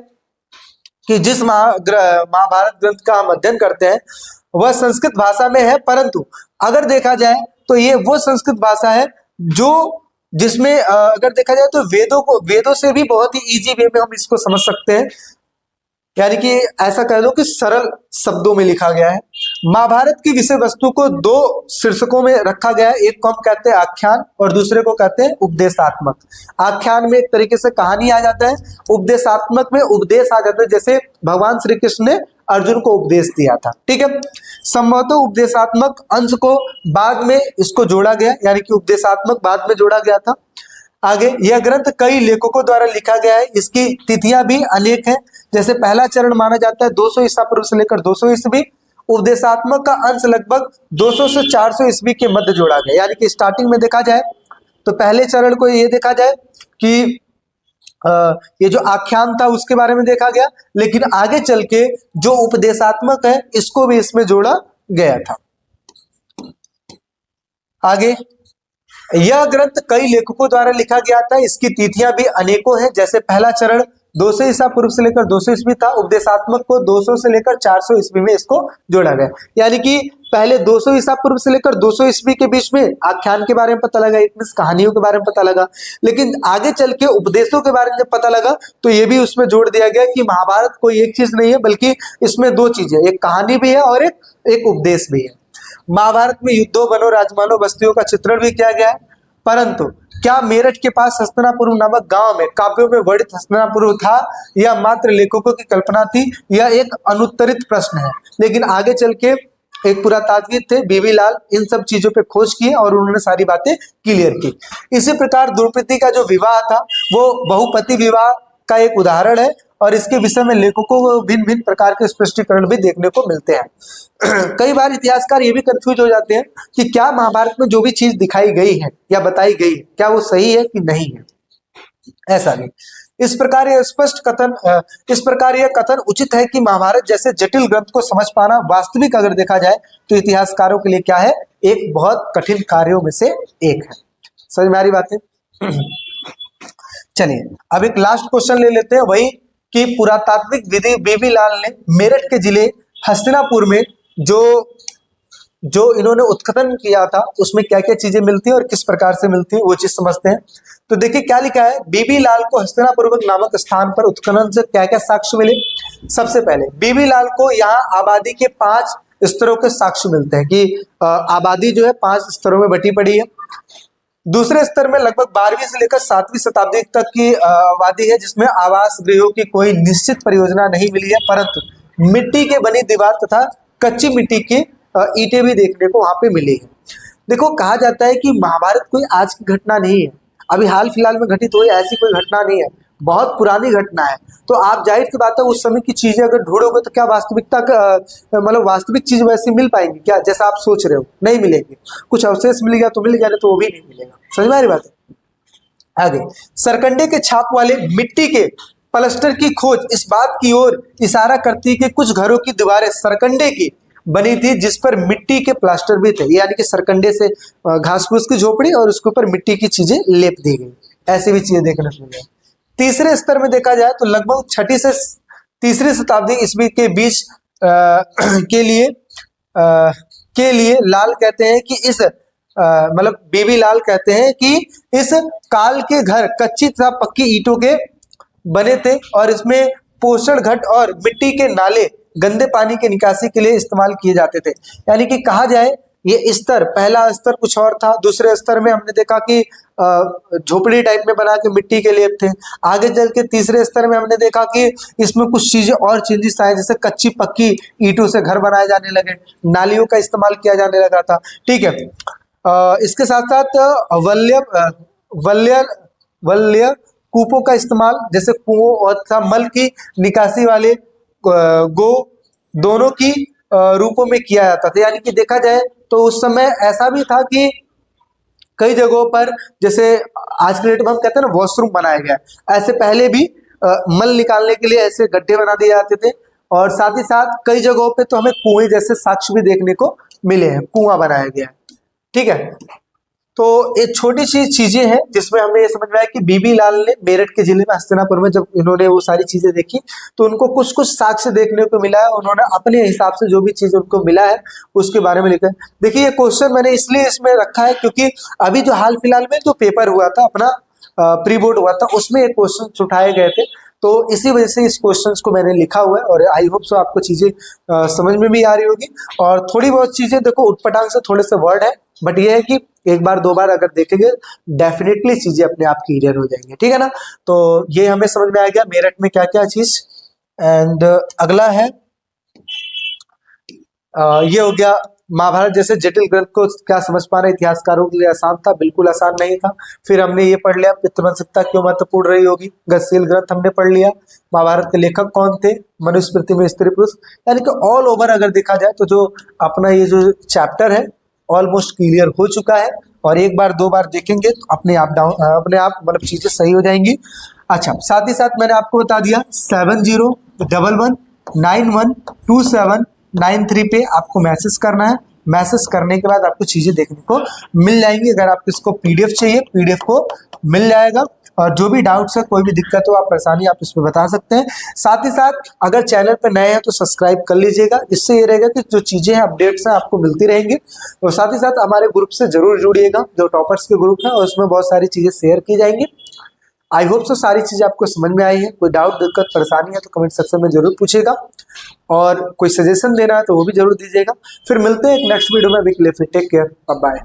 कि जिस महाभारत ग्रंथ का हम अध्ययन करते हैं वह संस्कृत भाषा में है, परंतु अगर देखा जाए तो ये वो संस्कृत भाषा है जो जिसमें अगर देखा जाए तो वेदों से भी बहुत ही इजी वे में हम इसको समझ सकते हैं। यानी कि ऐसा कह लो कि सरल शब्दों में लिखा गया है। महाभारत की विषय वस्तु को दो शीर्षकों में रखा गया है, एक को हम कहते हैं आख्यान और दूसरे को कहते हैं उपदेशात्मक। आख्यान में एक तरीके से कहानी आ जाता है, उपदेशात्मक में उपदेश आ जाता है, जैसे भगवान श्री कृष्ण ने अर्जुन को उपदेश दिया था। ठीक है, संभवतः उपदेशात्मक अंश को बाद में इसको जोड़ा गया, यानी कि उपदेशात्मक बाद में जोड़ा गया था। आगे, यह ग्रंथ कई लेखकों द्वारा लिखा गया है। इसकी तिथियां भी अनेक हैं, जैसे पहला चरण माना जाता है 200 ईसा पूर्व से लेकर 200 ईस्वी उपदेशात्मक का अंश लगभग 200 से 400 ईस्वी के मध्य जोड़ा गया। यानी कि स्टार्टिंग में देखा जाए तो पहले चरण को ये देखा जाए कि ये जो आख्यान था उसके बारे में देखा गया, लेकिन आगे चल के जो उपदेशात्मक है इसको भी इसमें जोड़ा गया था। आगे, यह ग्रंथ कई लेखकों द्वारा लिखा गया था। इसकी तिथियां भी अनेकों हैं। जैसे पहला चरण 200 ईसा पूर्व से लेकर 200 ईस्वी था। उपदेशात्मक को 200 से लेकर 400 ईस्वी में इसको जोड़ा गया। यानी कि पहले 200 ईसा पूर्व से लेकर 200 ईस्वी के बीच में आख्यान के बारे में पता लगा, एक कहानियों के बारे में पता लगा, लेकिन आगे चल के उपदेशों के बारे में जब पता लगा तो ये भी उसमें जोड़ दिया गया कि महाभारत कोई एक चीज नहीं है, बल्कि इसमें दो चीजें, एक कहानी भी है और एक उपदेश भी है। महाभारत में युद्धों, वनों, राजमानों, बस्तियों का चित्रण भी किया गया है। परंतु क्या मेरठ के पास हस्तिनापुर नामक गांव में काव्यों में वर्णित हस्तिनापुर था या मात्र लेखकों की कल्पना थी? यह एक अनुत्तरित प्रश्न है। लेकिन आगे चल के एक पुरातात्विक थे बीवी लाल, इन सब चीजों पे खोज की और उन्होंने सारी बातें क्लियर की। इसी प्रकार द्रौपदी का जो विवाह था वो बहुपति विवाह का एक उदाहरण है और इसके विषय में लेखकों को भिन्न भिन्न प्रकार के स्पष्टीकरण भी देखने को मिलते हैं। कई बार इतिहासकार ये भी कंफ्यूज हो जाते हैं कि क्या महाभारत में जो भी चीज दिखाई गई है या बताई गई है क्या वो सही है कि नहीं है। ऐसा नहीं। इस प्रकार यह कथन उचित है कि महाभारत जैसे जटिल ग्रंथ को समझ पाना वास्तविक अगर देखा जाए तो इतिहासकारों के लिए क्या है, एक बहुत कठिन कार्यों में से एक है। समझ में आ रही बातें? चलिए अब एक लास्ट क्वेश्चन ले लेते हैं, वही कि पुरातात्विक विधि बीबी लाल ने मेरठ के जिले हस्तिनापुर में जो इन्होंने उत्खनन किया था उसमें क्या क्या चीजें मिलती हैं और किस प्रकार से मिलती हैं वो चीज समझते हैं। तो देखिए क्या लिखा है, बीबी लाल को हस्तिनापुर नामक स्थान पर उत्खनन से क्या क्या साक्ष्य मिले। सबसे पहले बीबी लाल को यहाँ आबादी के 5 स्तरों के साक्ष्य मिलते हैं कि आबादी जो है 5 स्तरों में बटी पड़ी है। दूसरे स्तर में लगभग 12वीं से लेकर 7वीं शताब्दी तक की आबादी है, जिसमें आवास गृहों की कोई निश्चित परियोजना नहीं मिली है, परंतु मिट्टी के बनी दीवार तथा कच्ची मिट्टी की ईंटें भी देखने को वहां पे मिली है। देखो कहा जाता है कि महाभारत कोई आज की घटना नहीं है, अभी हाल फिलहाल में घटित हुई ऐसी कोई घटना नहीं है, बहुत पुरानी घटना है। तो आप जाहिर सी बात है उस समय की चीजें अगर ढूंढोगे तो क्या वास्तविकता का मतलब वास्तविक चीज वैसी मिल पाएंगी क्या जैसा आप सोच रहे हो? नहीं मिलेंगे। कुछ अवशेष मिल गया तो मिल गया, नहीं तो वो भी नहीं मिलेगा। समझ में आ रही बात है? आगे, सरकंडे के छाप वाले मिट्टी के प्लास्टर की खोज इस बात की ओर इशारा करती है कि कुछ घरों की दीवारें सरकंडे की बनी थी जिस पर मिट्टी के प्लास्टर भी थे, यानी कि सरकंडे से घास फूस की झोपड़ी और उसके ऊपर मिट्टी की चीजें लेप दी गई, ऐसी भी चीजें देखने को मिली। तीसरे स्तर में देखा जाए तो लगभग 6वीं से 3री शताब्दी ईस्वी के बीच के लिए लाल कहते हैं कि इस मतलब बीबी लाल कहते हैं कि इस काल के घर कच्ची तथा पक्की ईंटों के बने थे और इसमें पोषण घट और मिट्टी के नाले गंदे पानी के निकासी के लिए इस्तेमाल किए जाते थे। यानी कि कहा जाए ये स्तर, पहला स्तर कुछ और था, दूसरे स्तर में हमने देखा कि झोपड़ी टाइप में बना के मिट्टी के लेप थे। आगे चल के तीसरे स्तर में हमने देखा कि इसमें कुछ चीजें और चेंजेस आए, जैसे कच्ची पक्की ईंटों से घर बनाए जाने लगे, नालियों का इस्तेमाल किया जाने लगा था। ठीक है, इसके साथ साथ वल्य कूपों का इस्तेमाल, जैसे कुओं और मल की निकासी वाले गो दोनों की रूपों में किया जाता था। यानी कि देखा जाए तो उस समय ऐसा भी था कि कई जगहों पर, जैसे आज के डेट में हम कहते हैं ना वॉशरूम बनाया गया, ऐसे पहले भी मल निकालने के लिए ऐसे गड्ढे बना दिए जाते थे। और साथ ही साथ कई जगहों पे तो हमें कुएं जैसे साक्ष्य भी देखने को मिले हैं, कुआं बनाया गया है। ठीक है, तो एक छोटी सी चीजें हैं जिसमें हमें ये समझ में आया कि बीबी लाल ने मेरठ के जिले में हस्तिनापुर में जब इन्होंने वो सारी चीजें देखी तो उनको कुछ कुछ साक्ष्य देखने को मिला है, उन्होंने अपने हिसाब से जो भी चीज उनको मिला है उसके बारे में लिखा है। देखिए ये क्वेश्चन मैंने इसलिए इसमें रखा है क्योंकि अभी जो हाल फिलहाल में जो पेपर हुआ था अपना प्री बोर्ड हुआ था उसमें ये क्वेश्चन उठाए गए थे, तो इसी वजह से इस क्वेश्चंस को मैंने लिखा हुआ है। और आई होप सो आपको चीजें समझ में भी आ रही होगी। और थोड़ी बहुत चीजें देखो उटपटांग से थोड़े से वर्ड है, बट ये है कि एक बार दो बार अगर देखेंगे डेफिनेटली चीजें अपने आप क्लियर हो जाएंगी। ठीक है ना, तो ये हमें समझ में आ गया मेरठ में क्या क्या चीज। एंड अगला है ये हो गया महाभारत जैसे जटिल ग्रंथ को क्या समझ पाना इतिहासकारों के लिए आसान था? बिल्कुल आसान नहीं था। फिर हमने ये पढ़ लिया पितृवंशिकता क्यों महत्वपूर्ण रही होगी, गतिशील ग्रंथ हमने पढ़ लिया, महाभारत के लेखक कौन थे, मनुस्मृति में स्त्री पुरुष, यानी कि ऑल ओवर अगर देखा जाए तो जो अपना ये जो चैप्टर है ऑलमोस्ट क्लियर हो चुका है। और एक बार दो बार देखेंगे तो अपने आप मतलब चीजें सही हो जाएंगी। अच्छा, साथ ही साथ मैंने आपको बता दिया 7011912793 पे आपको मैसेज करना है। मैसेज करने के बाद आपको चीजें देखने को मिल जाएंगी। अगर आपको इसको पीडीएफ चाहिए, पीडीएफ को मिल जाएगा। और जो भी डाउट्स है, कोई भी दिक्कत हो, आप परेशानी आप इसमें बता सकते हैं। साथ ही साथ अगर चैनल पर नए हैं तो सब्सक्राइब कर लीजिएगा। इससे ये रहेगा कि जो चीजें हैं, अपडेट्स हैं, आपको मिलती रहेंगी। और साथ ही साथ हमारे ग्रुप से जरूर जुड़िएगा, जो टॉपर्स के ग्रुप है, और उसमें बहुत सारी चीजें शेयर की जाएंगी। आई होप सो सारी चीजें आपको समझ में आई है। कोई डाउट, दिक्कत, परेशानी है तो कमेंट सेक्शन में जरूर पूछिएगा। और कोई सजेशन देना है तो वो भी जरूर दीजिएगा। फिर मिलते हैं एक नेक्स्ट वीडियो में। अभी के लिए फिर टेक केयर, बाय।